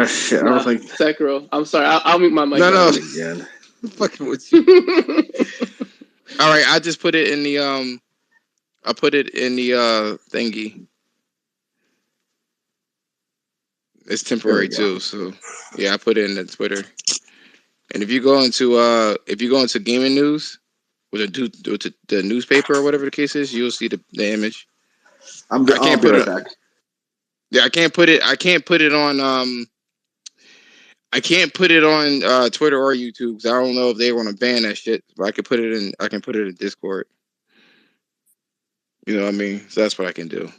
Shit. I don't think Sekiro. I'm sorry. I'll mute my mic. No. again. I'm fucking with you. All right, I just put it in the I put it in the thingy. It's temporary too, so yeah, I put it in the Twitter. And if you go into gaming news with the newspaper or whatever the case is, you'll see the image. I'll be right back. Yeah, I can't put it on I can't put it on Twitter or YouTube because I don't know if they want to ban that shit. But I can put it in Discord. You know what I mean? So that's what I can do.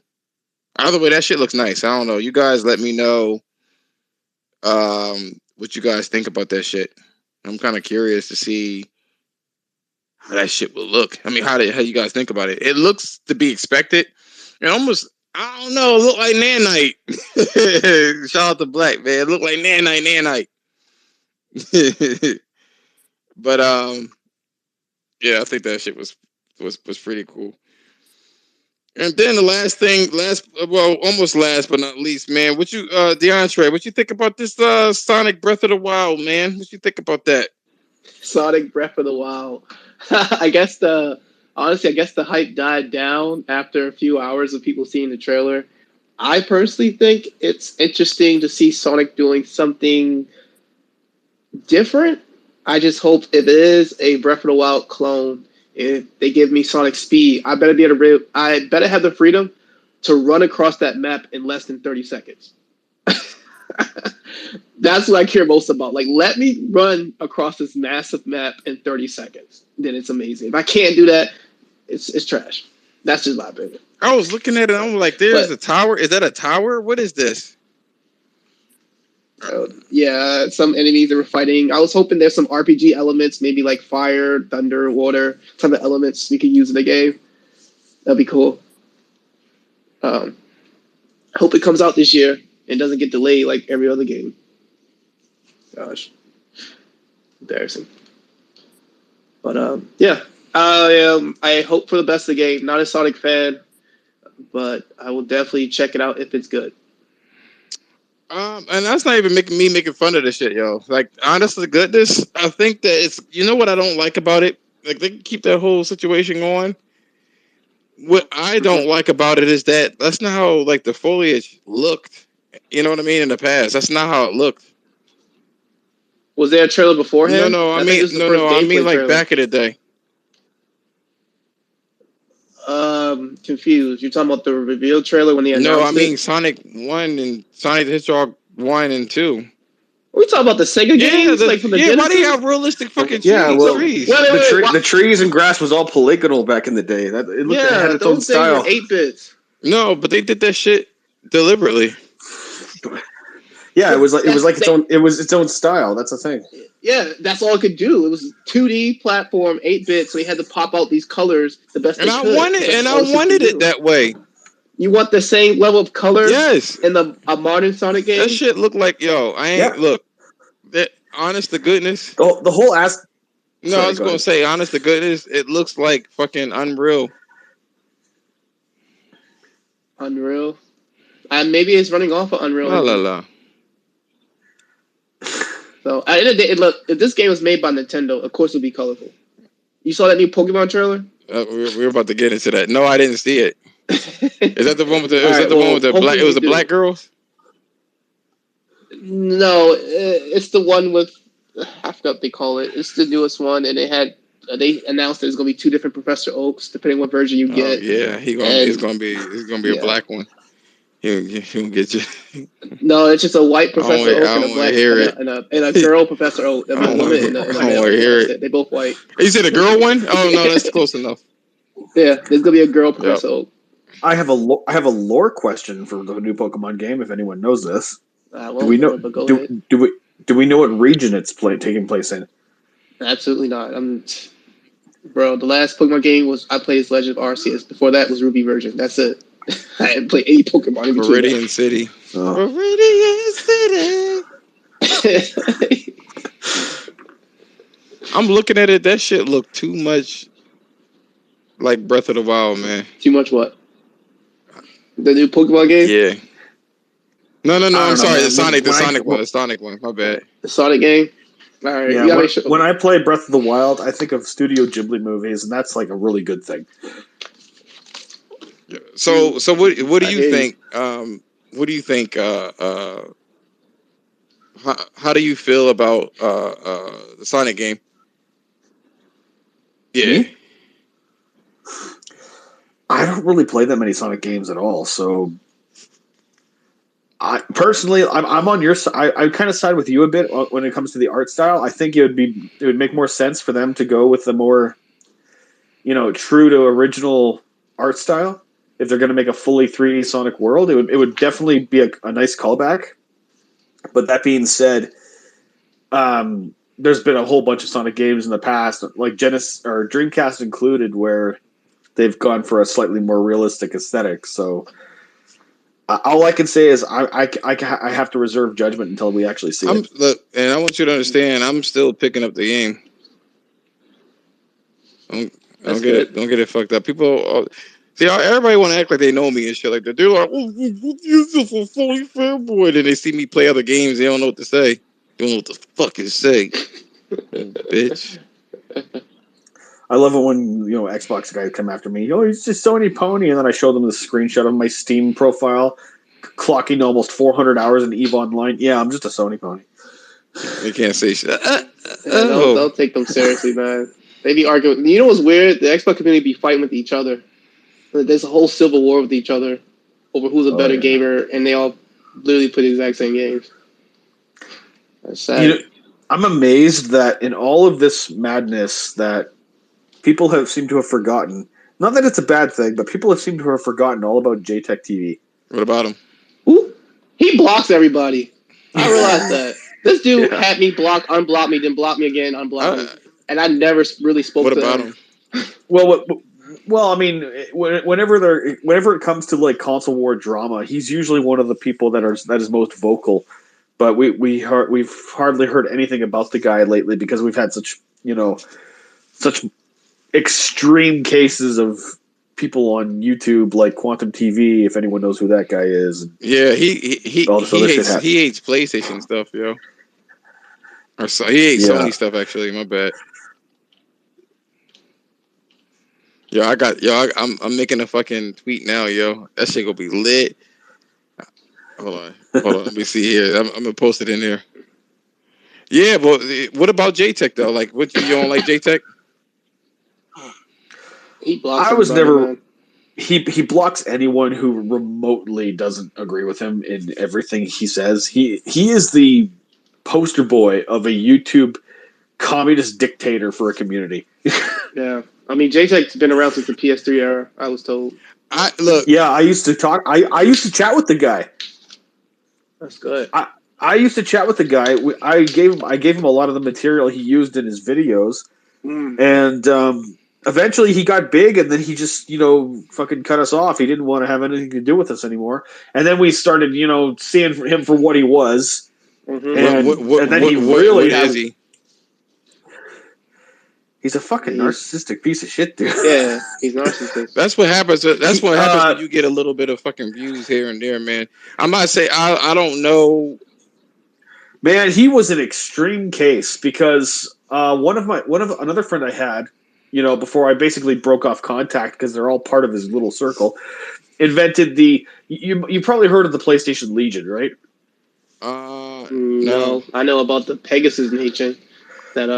Either way, that shit looks nice. I don't know. You guys let me know what you guys think about that shit. I'm kind of curious to see how that shit will look. I mean, how you guys think about it? It looks to be expected. And almost, I don't know, it look like Nanite. Shout out to Black, man. It look like Nanite. But yeah, I think that shit was pretty cool. And then the almost last but not least, man. What you, DeAndre? What you think about this Sonic Breath of the Wild, man? What you think about that? Sonic Breath of the Wild. I guess the hype died down after a few hours of people seeing the trailer. I personally think it's interesting to see Sonic doing something different. I just hope if it is a Breath of the Wild clone, if they give me Sonic speed, I better have the freedom to run across that map in less than 30 seconds. That's what I care most about. Like, let me run across this massive map in 30 seconds. Then it's amazing. If I can't do that, it's trash. That's just my opinion. I was looking at it. I'm like, there's a tower. Is that a tower? What is this? Yeah, some enemies that were fighting. I was hoping there's some RPG elements, maybe like fire, thunder, water, type of elements you could use in the game. That'd be cool. Hope it comes out this year and doesn't get delayed like every other game. Gosh, embarrassing. But yeah, I hope for the best of the game. Not a Sonic fan, but I will definitely check it out if it's good. And that's not even making fun of this shit, yo. Like, honestly, goodness, I think that it's, you know what I don't like about it? Like, they can keep that whole situation going. What I don't like about it is that that's not how, like, the foliage looked. You know what I mean? In the past, that's not how it looked. Was there a trailer beforehand? No. I mean, like, back in the day. Confused. You're talking about the reveal trailer when they announced it? No, I mean Sonic 1 and Sonic the Hedgehog 1 and 2. Are we talking about the Sega games? Like from the Genesis? Why do you have realistic fucking trees? Yeah, well, trees? The trees and grass was all polygonal back in the day. It had its own style. 8 bits. No, but they did that shit deliberately. Yeah, it was its own style. That's the thing. Yeah, that's all it could do. It was 2D platform, 8 bits, so he had to pop out these colors the best. And I wanted it that way. You want the same level of color? Yes. In a modern Sonic game? That shit look like, look. That, honest to goodness. The whole ass. No, I was gonna say, honest to goodness, it looks like fucking Unreal. Unreal. Maybe it's running off of Unreal. La. So at the end of the day, look, if this game was made by Nintendo, of course it would be colorful. You saw that new Pokemon trailer? We're about to get into that. No, I didn't see it. Is that the one with the black? It was the black girls. No, it's the one with, I forgot what they call it. It's the newest one, and they announced there's going to be 2 different Professor Oaks depending what version you get. Yeah, it's going to be a black one. He'll get you. No, it's just a white Professor Oak and a black and a girl Professor Oak. I don't want to hear it. They both white. You said a girl one? Oh no, that's close enough. Yeah, there's gonna be a girl Professor Oak. I have a lore question for the new Pokemon game. If anyone knows this, do we know? Do we know what region it's taking place in? Absolutely not. Bro, the last Pokemon game I played is Legend of Arceus. Before that was Ruby version. That's it. I hadn't played any Pokemon in between. Viridian City. Oh. Viridian City. I'm looking at it. That shit look too much like Breath of the Wild, man. Too much what? The new Pokemon game? Yeah. No. I'm sorry. Man. The Sonic one. My bad. The Sonic game. All right. Yeah. When I play Breath of the Wild, I think of Studio Ghibli movies, and that's like a really good thing. So what do you think? What do you think? How do you feel about the Sonic game? Yeah. Me? I don't really play that many Sonic games at all, so I'm on your side. I kind of side with you a bit when it comes to the art style. I think it would make more sense for them to go with the more, true to original art style. If they're going to make a fully 3D Sonic world, it would definitely be a nice callback. But that being said, there's been a whole bunch of Sonic games in the past, like Genesis or Dreamcast included, where they've gone for a slightly more realistic aesthetic. So all I can say is I have to reserve judgment until we actually see it. Look, and I want you to understand, I'm still picking up the game. Don't get it fucked up. People, see, everybody want to act like they know me and shit like that. They're like, "Oh, you're just a Sony fanboy," and they see me play other games. They don't know what to say. They don't know what to fucking say, bitch. I love it when Xbox guys come after me. Oh, he's just Sony pony, and then I show them the screenshot of my Steam profile, clocking almost 400 hours in EVE Online. Yeah, I'm just a Sony pony. They can't say shit. Don't take them seriously, man. They be arguing. You know what's weird? The Xbox community be fighting with each other. There's a whole civil war with each other over who's a better gamer, and they all literally play the exact same games. That's sad. I'm amazed that in all of this madness that people have seemed to have forgotten. Not that it's a bad thing, but people have seemed to have forgotten all about JTech TV. What about him? Ooh, he blocks everybody. I realized that. This dude had me block, unblock me, then block me again, unblock me. And I never really spoke to him. Well, I mean, whenever it comes to like console war drama, he's usually one of the people that is most vocal. But we've hardly heard anything about the guy lately because we've had such extreme cases of people on YouTube like Quantum TV, if anyone knows who that guy is. Yeah, he hates PlayStation stuff, yo. Or so he hates Sony stuff actually. My bad. I'm making a fucking tweet now, yo. That shit gonna be lit. Hold on. Let me see here. I'm gonna post it in there. Yeah, but what about JTech though? Like, what you don't like JTech? He blocks. I was never. Man. He blocks anyone who remotely doesn't agree with him in everything he says. He is the poster boy of a YouTube communist dictator for a community. Yeah, I mean JTech's been around since the PS3 era. I was told. I used to talk. I used to chat with the guy. That's good. I used to chat with the guy. I gave him a lot of the material he used in his videos, and eventually he got big, and then he just fucking cut us off. He didn't want to have anything to do with us anymore, and then we started seeing him for what he was. Mm-hmm. And then what is he? He's a fucking narcissistic piece of shit, dude. Yeah, he's narcissistic. That's what happens. That's what happens when you get a little bit of fucking views here and there, man. I might say I don't know. Man, he was an extreme case because another friend I had, before I basically broke off contact because they're all part of his little circle, invented you probably heard of the PlayStation Legion, right? No. I know about the Pegasus Nation that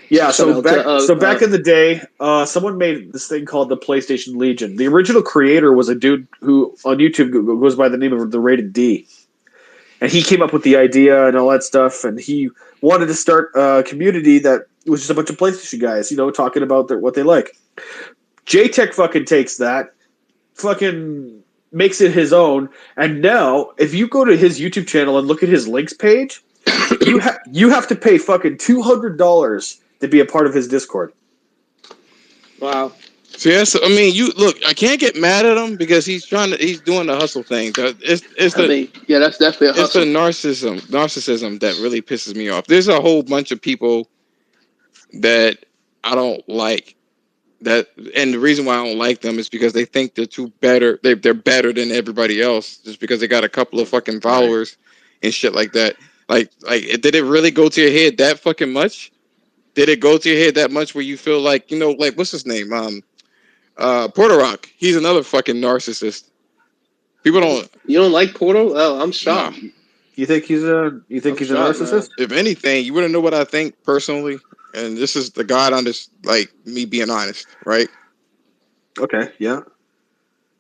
Yeah, so back in the day, someone made this thing called the PlayStation Legion. The original creator was a dude who on YouTube goes by the name of the Rated D. And he came up with the idea and all that stuff, and he wanted to start a community that was just a bunch of PlayStation guys, talking about what they like. JTech fucking takes that, fucking makes it his own, and now if you go to his YouTube channel and look at his links page, you have to pay fucking $200 to be a part of his Discord. Wow. So yes, I mean, I can't get mad at him because he's doing the hustle thing. That's definitely a hustle. It's the narcissism that really pisses me off. There's a whole bunch of people that I don't like And the reason why I don't like them is because they think they're too better. They're better than everybody else just because they got a couple of fucking followers and shit like that. Like, did it really go to your head that fucking much? Did it go to your head that much where you feel like, like what's his name? Porter Rock. He's another fucking narcissist. People don't. You don't like Portal? Oh, I'm shocked. Nah. You think he's a narcissist? Man. If anything, you wouldn't know what I think personally. And this is the God on this, like me being honest, right? Okay, yeah.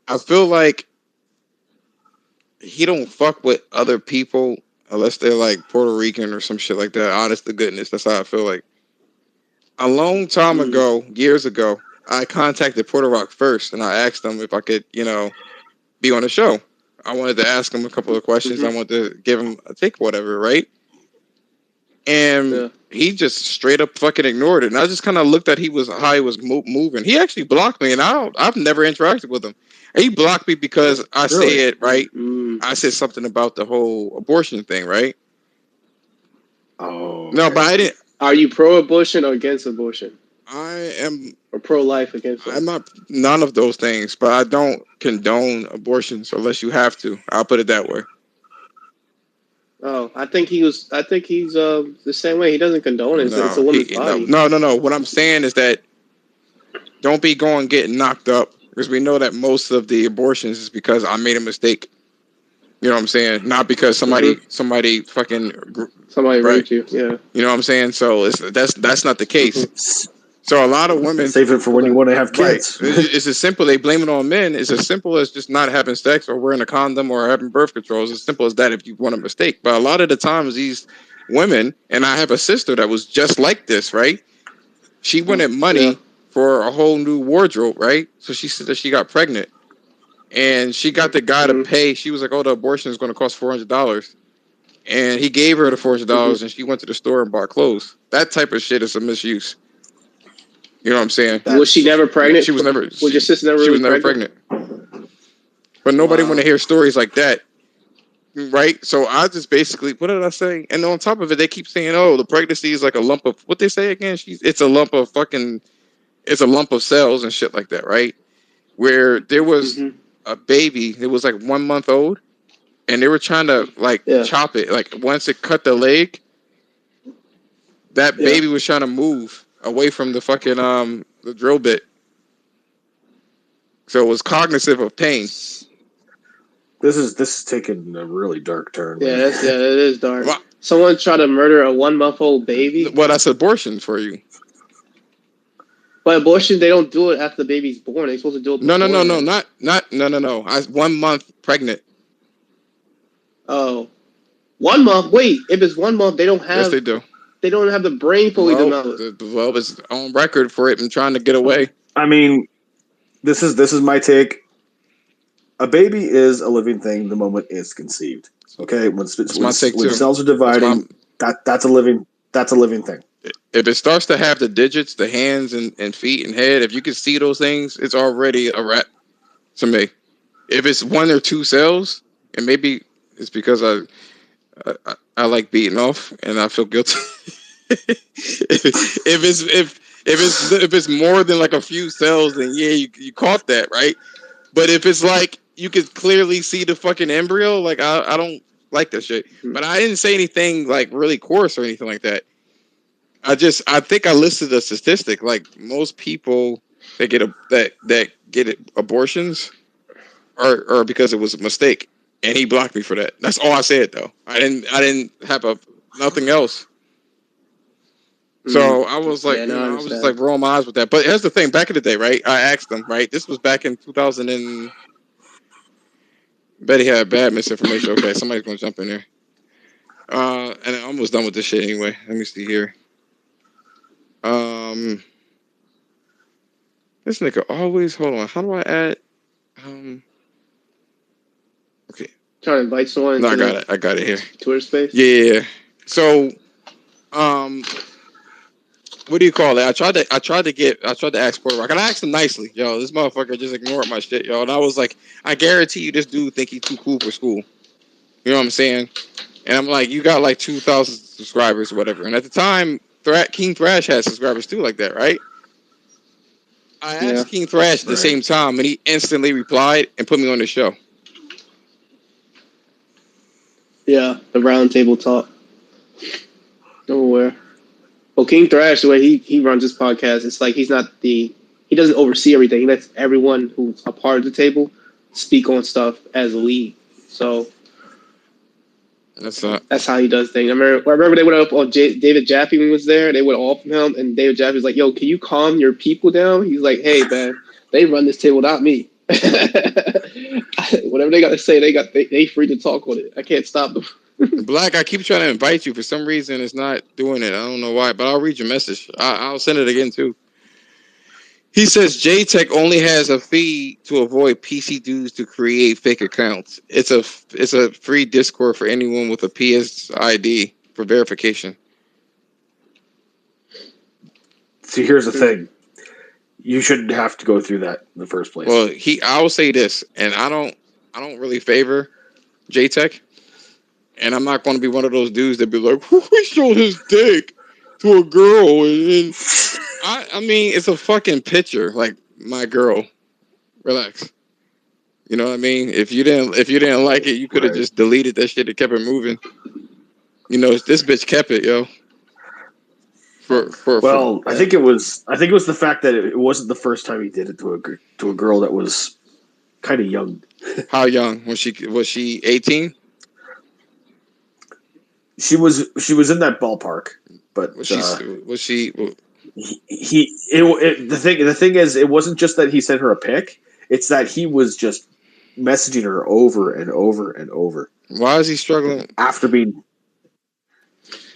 I feel like he don't fuck with other people unless they're like Puerto Rican or some shit like that. Honest to goodness, that's how I feel like. A long time ago, years ago, I contacted Porter Rock first, and I asked him if I could, be on the show. I wanted to ask him a couple of questions. I wanted to give him a take, whatever, right? And he just straight up fucking ignored it. And I just kind of looked at how he was moving. He actually blocked me, and I've never interacted with him. He blocked me because I said, right? I said something about the whole abortion thing, right? Oh. Okay. No, but I didn't. Are you pro-abortion or against abortion? I am. Or pro-life against life? I'm not none of those things, but I don't condone abortions unless you have to. I'll put it that way. Oh, I think he's the same way. He doesn't condone it. It's a woman's body. No. What I'm saying is that don't be going getting knocked up because we know that most of the abortions is because I made a mistake. You know what I'm saying? Not because somebody fucking raped you. Yeah. You know what I'm saying? So that's not the case. So a lot of women save it for when you want to have kids. Right. It's as simple. They blame it on men. It's as simple as just not having sex or wearing a condom or having birth control. It's as simple as that if you want a mistake. But a lot of the times these women, and I have a sister that was just like this, right? She wanted money for a whole new wardrobe, right? So she said that she got pregnant. And she got the guy to pay. She was like, "Oh, the abortion is going to cost $400." And he gave her the $400 and she went to the store and bought clothes. That type of shit is a misuse. You know what I'm saying? Was she never pregnant? She was never. Was your sister never? She was never pregnant? But nobody want to hear stories like that, right? So I just basically, what did I say? And on top of it, they keep saying, "Oh, the pregnancy is like a lump of what they say again." It's a lump of cells and shit like that, right? Where there was a baby, it was like 1 month old, and they were trying to chop it. Like once it cut the leg, that baby was trying to move away from the fucking the drill bit, so it was cognitive of pain. This is taking a really dark turn. Yeah, it is dark. Well, someone tried to murder a 1 month old baby. Well, that's abortion for you. But abortion, they don't do it after the baby's born. They're supposed to do it. No. I 1 month pregnant. Oh, 1 month. Wait, if it's 1 month, they don't have. Yes, they do. They don't have the brain fully developed. Well, it's on record for it and trying to get away. I mean, this is my take. A baby is a living thing the moment it's conceived. Okay, when cells are dividing, that's a living thing. If it starts to have the digits, the hands and feet and head, if you can see those things, it's already a wrap to me. If it's 1 or 2 cells, and maybe it's because I like beating off and I feel guilty. if it's more than like a few cells, then yeah, you caught that, right? But if it's like you could clearly see the fucking embryo, like I don't like that shit. But I didn't say anything like really coarse or anything like that. I think I listed a statistic. Like most people that get abortions are because it was a mistake, and he blocked me for that. That's all I said though. I didn't have nothing else. So I was like, I was just like rolling my eyes with that. But here's the thing: back in the day, right? I asked them, right? This was back in 2000 and. Bet he had bad misinformation. Okay, somebody's gonna jump in there. And I'm almost done with this shit anyway. Let me see here. This nigga always hold on. How do I add? Okay. Trying to invite someone. No, I got it here. Twitter space. Yeah. So, what do you call it? I tried to ask Porter Rock, and I asked him nicely, yo. This motherfucker just ignored my shit, yo. And I was like, I guarantee you, this dude think he's too cool for school. You know what I'm saying? And I'm like, you got like 2,000 subscribers or whatever. And at the time, King Thrash had subscribers too, like that, right? I asked King Thrash at the same time, and he instantly replied and put me on the show. Yeah, the round table talk. Nowhere. Well, King Thrash, the way he runs his podcast, it's like he doesn't oversee everything. He lets everyone who's a part of the table speak on stuff as a lead. So that's how he does things. I remember they went up on David Jaffe when he was there. They went off from him, and David Jaffe was like, "Yo, can you calm your people down?" He's like, "Hey, man, they run this table, not me. Whatever they got to say, they free to talk on it. I can't stop them." Black, I keep trying to invite you. For some reason, it's not doing it. I don't know why, but I'll read your message. I'll send it again, too. He says JTech only has a fee to avoid PC dudes to create fake accounts. It's a free Discord for anyone with a PS ID for verification. See, here's the thing. You shouldn't have to go through that in the first place. Well, I will say this, and I don't really favor JTech. And I'm not going to be one of those dudes that be like, "He showed his dick to a girl," and I mean, it's a fucking picture. Like, my girl, relax. You know what I mean? If you didn't like it, you could have just deleted that shit and kept it moving. You know, this bitch kept it, yo. I think it was the fact that it wasn't the first time he did it to a girl that was kind of young. How young was she? 18? She was in that ballpark, but was she? The thing is, it wasn't just that he sent her a pic; it's that he was just messaging her over and over and over. Why is he struggling after being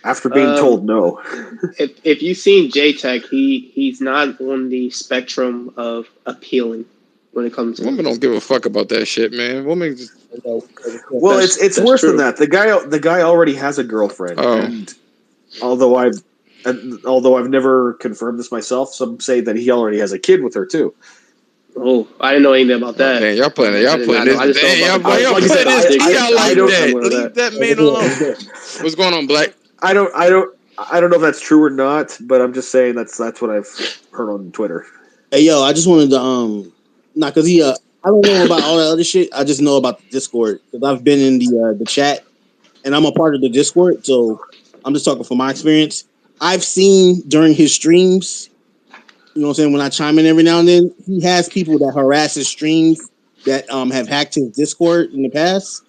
told no? if you've seen JTech, he's not on the spectrum of appealing when it comes to women. Don't give a fuck about that shit, man. Women just. Well, it's worse than that. The guy already has a girlfriend, and although I've never confirmed this myself, some say that he already has a kid with her too. Oh, I didn't know anything about that. Man, y'all playing this. Y'all playing this. Leave that man alone. What's going on, Black? I don't know if that's true or not, but I'm just saying that's what I've heard on Twitter. Hey, yo, I just wanted to because I don't know about all that other shit. I just know about the Discord because I've been in the chat and I'm a part of the Discord. So I'm just talking from my experience. I've seen during his streams, you know what I'm saying, when I chime in every now and then, he has people that harass his streams that have hacked his Discord in the past,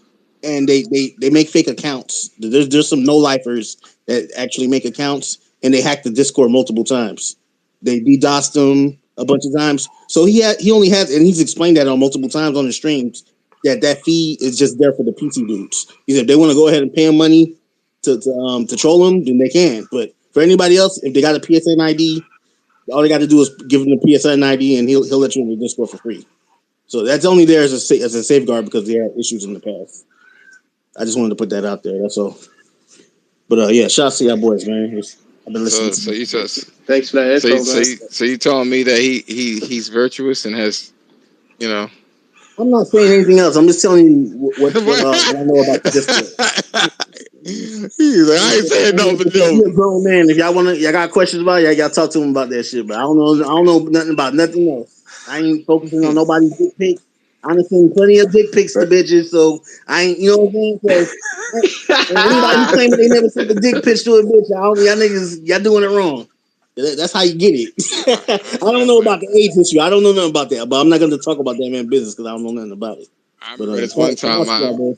and they make fake accounts. There's some no-lifers that actually make accounts, and they hack the Discord multiple times. They DDoSed him a bunch of times. So he only has, and he's explained that on multiple times on the streams, that fee is just there for the PC dudes. He said if they want to go ahead and pay him money to troll him, then they can. But for anybody else, if they got a PSN ID, all they got to do is give him the PSN ID, and he'll let you in the Discord for free. So that's only there as a safeguard because they had issues in the past. I just wanted to put that out there. That's all. But yeah, shouts to y'all boys, man. I've been listening. So you just thanks for that info, so you telling me that he's virtuous and has, you know. I'm not saying anything else. I'm just telling you what I know about the Discord. He's like, I ain't saying no, but no. You're a grown man. If y'all got questions about it, y'all talk to him about that shit. But I don't know nothing about nothing else. I ain't focusing on nobody's dick pic. I done seen plenty of dick pics to bitches, so I ain't, you know what I'm saying? So anybody claiming they never sent a dick pic to a bitch, y'all niggas, y'all doing it wrong. That's how you get it. I don't know about the age issue. I don't know nothing about that, but I'm not going to talk about that man business because I don't know nothing about it. I remember this one time. All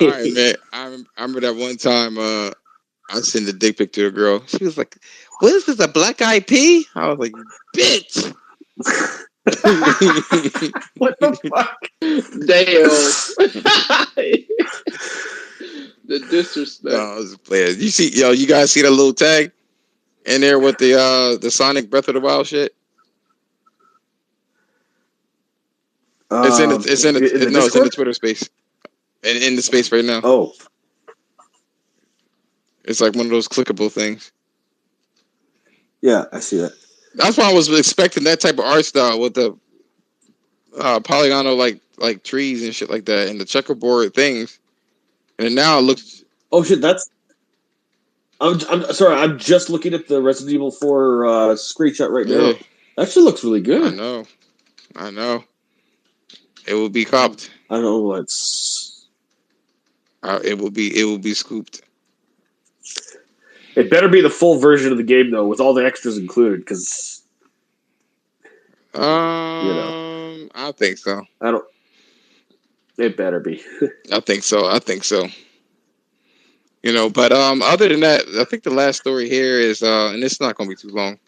right, man. I remember that one time. I sent a dick pic to a girl. She was like, "What is this? A black eyed pea?" I was like, "Bitch." What the fuck? Damn. The disrespect. No, I was playing. You guys see that little tag in there with the Sonic Breath of the Wild shit? It's in the Twitter space. In the space right now. Oh. It's like one of those clickable things. Yeah, I see that. That's why I was expecting that type of art style with the polygonal like trees and shit like that and the checkerboard things. And now it looks. Oh shit! I'm sorry. I'm just looking at the Resident Evil 4 screenshot right now. That shit looks really good. I know. It will be copped. I don't know what's. It will be scooped. It better be the full version of the game though, with all the extras included, because I think so. I don't. It better be. I think so. But other than that, I think the last story here is and it's not gonna be too long.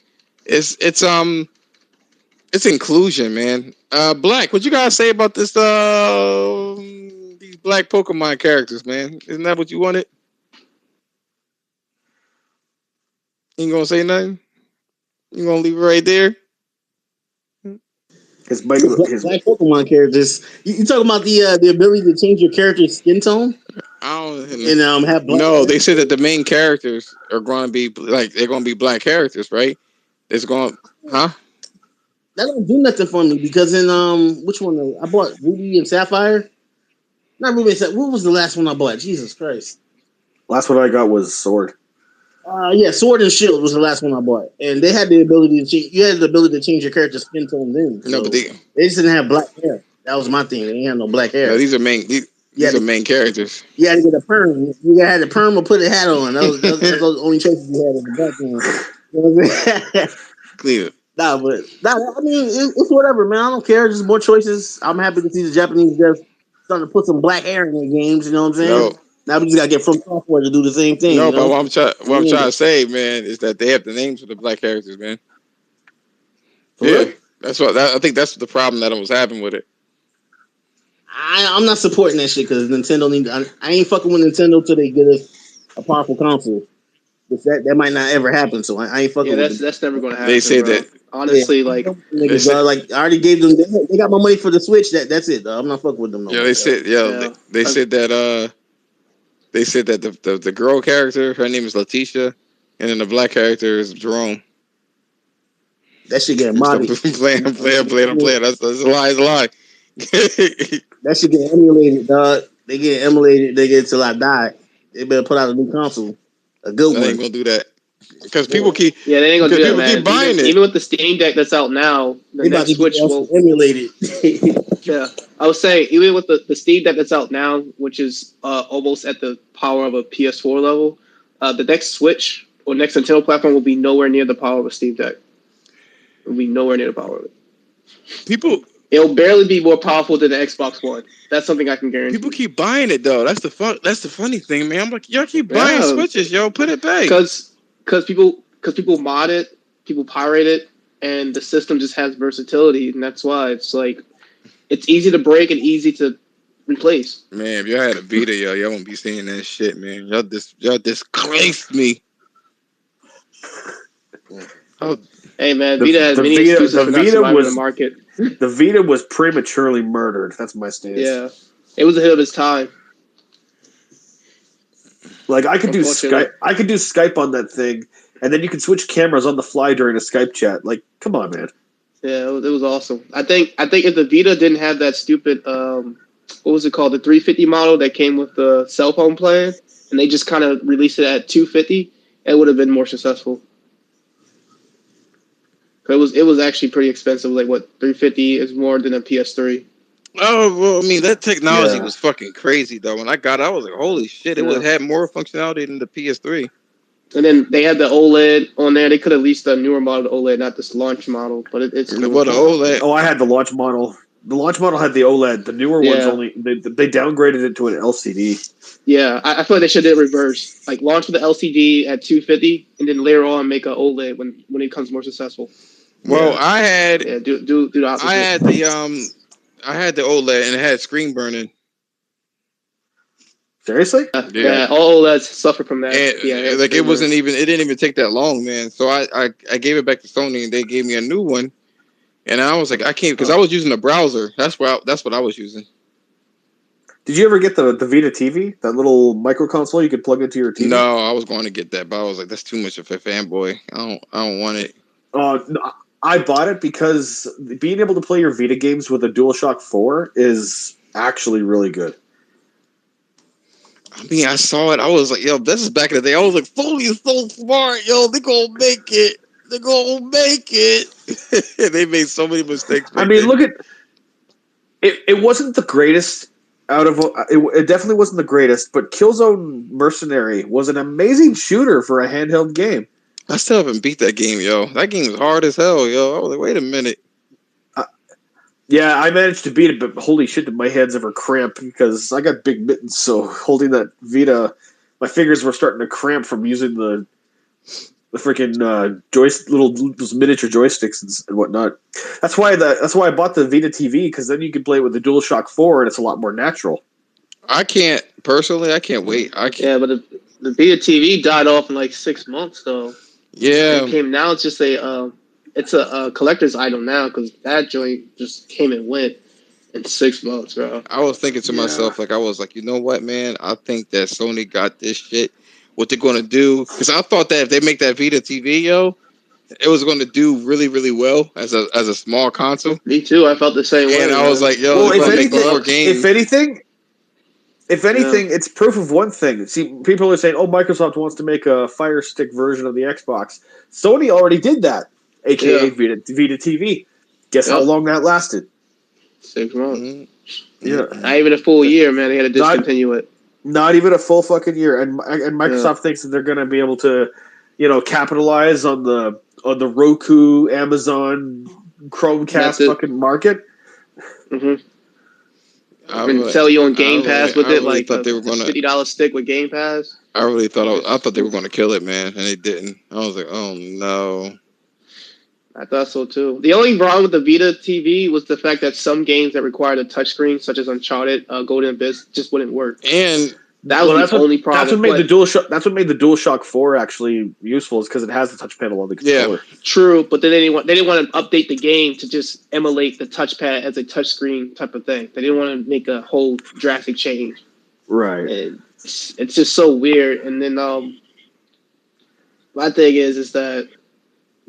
It's inclusion, man. Black, what you guys say about this these black Pokemon characters, man? Isn't that what you wanted? You ain't gonna say nothing? You gonna leave it right there? His Black Pokemon characters. You talking about the ability to change your character's skin tone? And have black. No, they said that the main characters are going to be they're going to be black characters, right? It's going, huh? That don't do nothing for me because in which one I bought Ruby and Sapphire. Not Ruby and Sapphire. What was the last one I bought? Jesus Christ. Last one I got was Sword. Yeah, Sword and Shield was the last one I bought, and they had the ability to change. You had the ability to change your character's skin tone then. No, but they just didn't have black hair. That was my thing. They didn't have no black hair. No, these are main. These are main characters. You had to get a perm. You had to perm or put a hat on. Those the only choices you had in the background. You know what I'm saying? Clear. I mean, it's whatever, man. I don't care. Just more choices. I'm happy to see the Japanese devs starting to put some black hair in their games. You know what I'm saying? No. Now we just gotta get From Software to do the same thing. No, you know? but what I'm trying to say, man, is that they have the names for the black characters, man. Really? That's what I think. That's the problem that I was having with it. I'm not supporting that shit because Nintendo need. I ain't fucking with Nintendo till they get us a powerful console. That might not ever happen. So I ain't fucking. Yeah, that's never going to happen. They say bro. that honestly, like I already gave them. They got my money for the Switch. That's it. I'm not fucking with them. Yeah, they said. They said that. They said that the girl character, her name is Letitia, and then the black character is Jerome. That shit getting modded. I'm playing. That's a lie. It's a lie. That shit get emulated, dog. They get emulated. They get till I die. They better put out a new console, a good one. They ain't gonna do that because people keep. Yeah, they ain't gonna do that, man. Keep buying even with the Steam Deck that's out now, the next Switch will emulate it. Yeah, I was saying even with the Steam Deck that's out now, which is almost at the power of a PS4 level, the next Switch or next Nintendo platform will be nowhere near the power of a Steam Deck. It will be nowhere near the power of it. It'll barely be more powerful than the Xbox One. That's something I can guarantee. People keep buying it though. That's the funny thing, man. I'm like, y'all keep buying Switches, yo. Put it back. Because people mod it, people pirate it, and the system just has versatility, and that's why it's like it's easy to break and easy to replace. Man, if y'all had a Vita, y'all won't be seeing that shit, man. Y'all disgraced me. Oh, hey man, Vita has many excuses for not surviving the market. The Vita was prematurely murdered. That's my stance. Yeah, it was ahead of its time. Like I could do Skype on that thing, and then you could switch cameras on the fly during a Skype chat. Like, come on, man. Yeah, it was awesome. I think if the Vita didn't have that stupid what was it called, the 350 model that came with the cell phone plan, and they just kind of released it at 250, it would have been more successful. It was actually pretty expensive. Like what, 350 is more than a PS3. Oh well, I mean that technology was fucking crazy though. When I got it, I was like, holy shit! It would have had more functionality than the PS3. And then they had the OLED on there. They could have released a newer model of the OLED, not this launch model. But it's the OLED. Oh, I had the launch model. The launch model had the OLED. The newer ones only they downgraded it to an LCD. Yeah, I feel like they should do it reverse. Like launch with the LCD at 250, and then later on make an OLED when it becomes more successful. Well, I had do the opposite. I had the OLED and it had screen burning. Seriously? Yeah, all OLEDs suffer from that. And, it didn't even take that long, man. So I gave it back to Sony and they gave me a new one. And I was like, I can't, because I was using a browser. That's what I was using. Did you ever get the Vita TV, that little micro console you could plug into your TV? No, I was going to get that, but I was like, that's too much of a fanboy. I don't want it. No, I bought it because being able to play your Vita games with a DualShock 4 is actually really good. I mean, I saw it. I was like, yo, this is back in the day. I was like, Sony is so smart, yo. They gonna make it. They're gonna make it. They made so many mistakes. I mean, look at it. It wasn't the greatest out of it. Definitely wasn't the greatest, but Killzone Mercenary was an amazing shooter for a handheld game. I still haven't beat that game, yo. That game was hard as hell, yo. I was like, wait a minute. Yeah, I managed to beat it, but holy shit, did my hands ever cramp because I got big mittens. So holding that Vita, my fingers were starting to cramp from using the freaking little those miniature joysticks and whatnot. That's why I bought the Vita TV, because then you can play it with the DualShock 4 and it's a lot more natural. I can't wait. I can't. Yeah, but the Vita TV died off in like 6 months though. Yeah, It came now. It's just it's a collector's item now because that joint just came and went in 6 months, bro. I was thinking to myself, like, I was like, you know what, man? I think that Sony got this shit. What they're gonna do? Because I thought that if they make that Vita TV, yo, it was going to do really, really well as a small console. Me too. I felt the same way. And I was like, yo, well, if anything, it's proof of one thing. See, people are saying, oh, Microsoft wants to make a Fire Stick version of the Xbox. Sony already did that, aka Vita TV. Guess how long that lasted? 6 months. Mm-hmm. Yeah. Not even a full year, man. They had to discontinue it. Not even a full fucking year. And Microsoft thinks that they're going to be able to, capitalize on the Roku, Amazon, Chromecast fucking market. Mm-hmm. And sell you on Game Pass with it, like thought they were gonna $50 stick with Game Pass. I thought they were going to kill it, man, and they didn't. I was like, oh no. I thought so too. The only problem with the Vita TV was the fact that some games that required a touchscreen, such as Uncharted, Golden Abyss, just wouldn't work. And that was the only problem. That's what made the DualShock 4 actually useful, is because it has the touch panel on the controller. Yeah, true, but then they didn't want to update the game to just emulate the touchpad as a touchscreen type of thing. They didn't want to make a whole drastic change. Right. And it's just so weird. And then my thing is that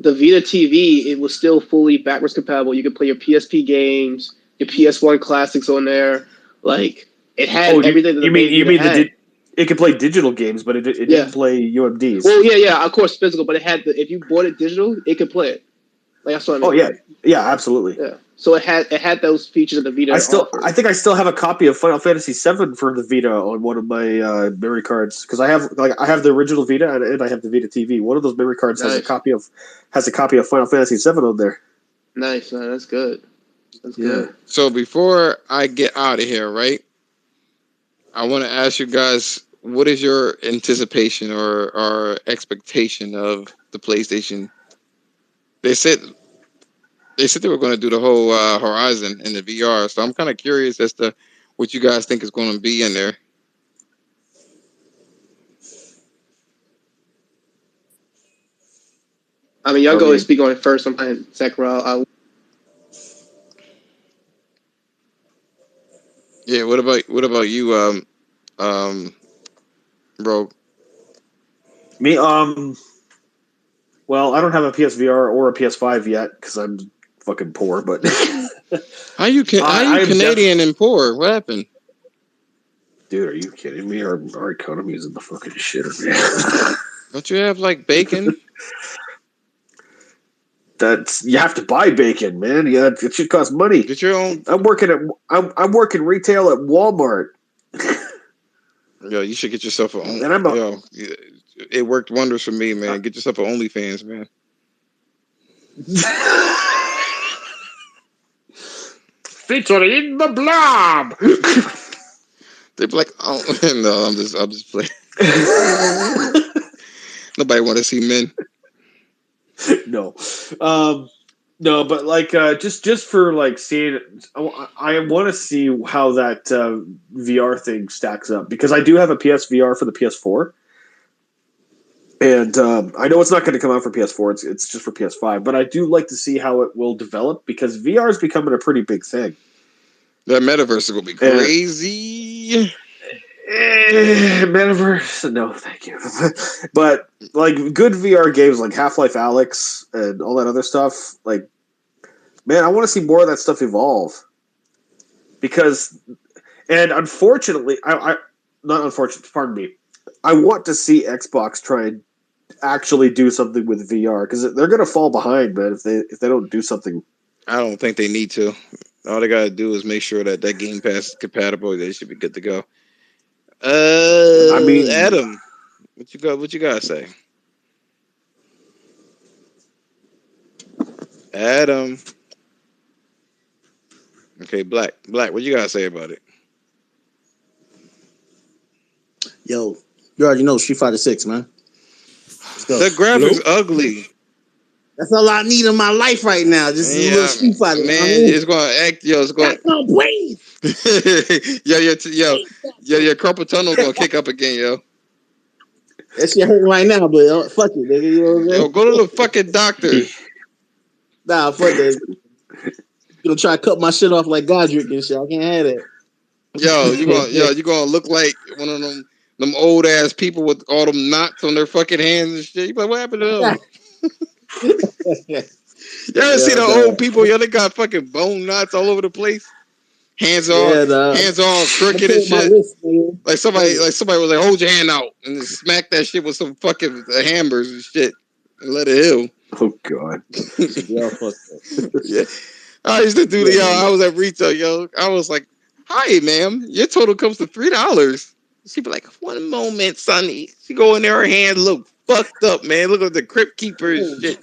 the Vita TV, it was still fully backwards compatible. You could play your PSP games, your PS1 classics on there. Like, it had everything that it could play digital games, but it didn't play UMDs. Well, yeah, of course, physical, but it had if you bought it digital, it could play it. Like, that's what I mean. Oh yeah, absolutely. Yeah. So it had those features of the Vita. I think I still have a copy of Final Fantasy VII for the Vita on one of my memory cards, because I have the original Vita and I have the Vita TV. One of those memory cards has a copy of Final Fantasy VII on there. Nice, man. That's good. That's good. So before I get out of here, right? I want to ask you guys, what is your anticipation or expectation of the PlayStation? They said they were going to do the whole Horizon in the VR, so I'm kind of curious as to what you guys think is going to be in there. I mean, y'all go and speak on it first. I'm playing Sekiro. Yeah, what about you, bro? Me, well, I don't have a PSVR or a PS5 yet because I'm fucking poor. But how you Canadian and poor? What happened? Dude, are you kidding me? Our economy is in the fucking shitter, man. Don't you have like bacon? You have to buy bacon, man. Yeah, it should cost money. Get your own. I'm working retail at Walmart. Yo, you should get yourself it worked wonders for me, man. Get yourself an OnlyFans, man. Featuring the blob. They're like, oh no, I'm just playing. Nobody want to see men. No, but like just for like seeing, I want to see how that VR thing stacks up, because I do have a PSVR for the PS4, and I know it's not going to come out for PS4. It's just for PS5, but I do like to see how it will develop, because VR is becoming a pretty big thing. That metaverse is going to be crazy. Metaverse, no, thank you. But like good VR games like Half-Life Alyx and all that other stuff, like, man, I want to see more of that stuff evolve. Because, and unfortunately, pardon me, I want to see Xbox try and actually do something with VR because they're gonna fall behind, man. If they don't do something, I don't think they need to. All they gotta do is make sure that Game Pass is compatible. They should be good to go. I mean, Adam, what you gotta say? Adam. Okay, Black, what you gotta say about it? Yo, you already know Street Fighter 6, man. Let's go. The graphics ugly. That's all I need in my life right now. Just a little Street Fighter. Man, it's gonna act. Yo, it's going. Got no brains. Your carpal tunnel gonna kick up again, yo. That shit hurting right now, but fuck it, nigga. You know what I'm saying? Yo, go to the fucking doctor. Nah, fuck that. You gonna try to cut my shit off like Godric and shit. I can't have that. You gonna look like one of them old ass people with all them knots on their fucking hands and shit. You like, what happened to them? You ever see the old people? Yo, they got fucking bone knots all over the place. Hands all crooked and shit. Wrist, like somebody was like, hold your hand out and just smack that shit with some fucking hammers and shit and let it heal. Oh god. Yeah, fuck that. Yeah. I used to do I was at retail, yo. I was like, hi, ma'am. Your total comes to $3. She'd be like, one moment, Sonny. She go in there, her hand look fucked up, man. Look at the crypt keeper and shit.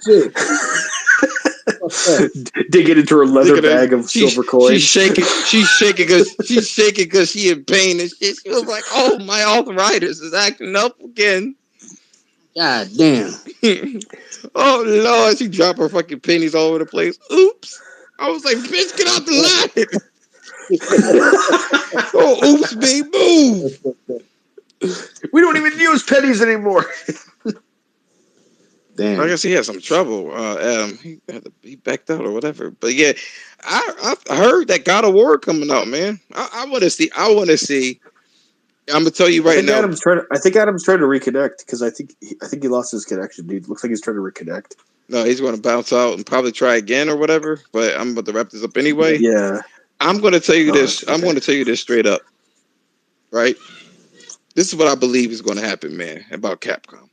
Digging into her leather bag of silver coins. She's shaking because she in pain and shit. She was like, oh, my arthritis is acting up again. God damn. Oh Lord, she dropped her fucking pennies all over the place. Oops. I was like, bitch, get out the line. Oh, oops, me, move. We don't even use pennies anymore. Damn. I guess he had some trouble. He backed out or whatever. But yeah, I heard that God of War coming out, man. I want to see. I'm gonna tell you right now. I think Adam's trying to reconnect because I think he lost his connection, dude. Looks like he's trying to reconnect. No, he's going to bounce out and probably try again or whatever. But I'm about to wrap this up anyway. Yeah. I'm going to tell you this. Okay. I'm going to tell you this straight up. Right. This is what I believe is going to happen, man. About Capcom.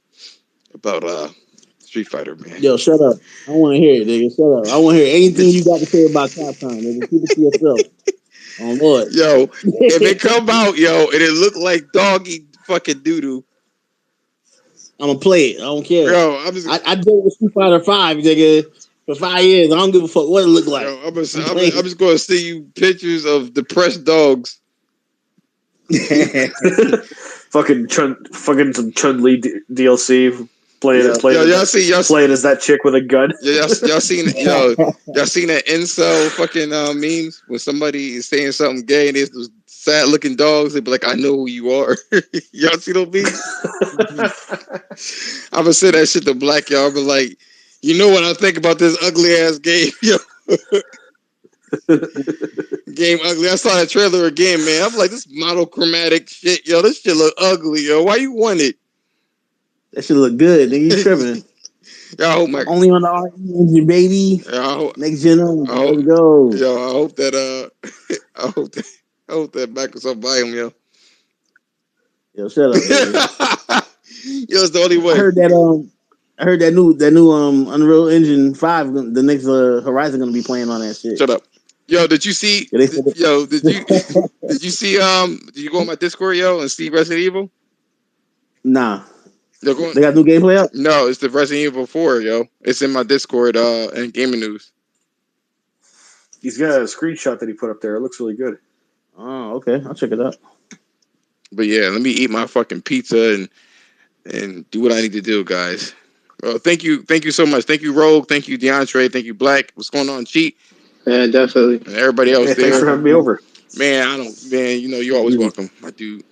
About Street Fighter, man. Yo, shut up. I want to hear it, nigga. Shut up. I want to hear anything you got to say about Capcom, nigga. Keep it to yourself. Oh, Lord. Yo, if it come out, yo, and it look like doggy fucking doo-doo, I'm going to play it. I don't care. Yo, I dealt with Street Fighter 5, nigga, for 5 years. I don't give a fuck what it look like. Yo, I'm just going to see you pictures of depressed dogs. fucking some Chun-Li DLC. Playing as that chick with a gun. Yeah, y'all seen that incel fucking memes when somebody is saying something gay and there's those sad looking dogs, they be like, I know who you are. Y'all see those memes? I'm gonna say that shit to Black, y'all. But like, you know what I think about this ugly ass game, yo. Game ugly. I saw that trailer again, man. I'm like, this monochromatic shit, yo. This shit look ugly, yo. Why you want it? That shit look good, nigga. You tripping? Only on the RE engine, baby. Next gen only. There we go. Yo, I hope that I hope that Microsoft buy him, yo. Yo, shut up. Yo, it's the only way. I heard that new Unreal Engine 5, the next Horizon gonna be playing on that shit. Shut up. Yo, did you see? Did you go on my Discord, yo, and see Resident Evil? Nah. They got new gameplay up? No, it's the Resident Evil 4, yo. It's in my Discord and gaming news. He's got a screenshot that he put up there. It looks really good. Oh, okay. I'll check it out. But yeah, let me eat my fucking pizza and do what I need to do, guys. Well, thank you so much. Thank you, Rogue. Thank you, DeAndre. Thank you, Black. What's going on, Cheat? Yeah, definitely. And everybody else there. Thanks for having me over. Man, you're always welcome, my dude.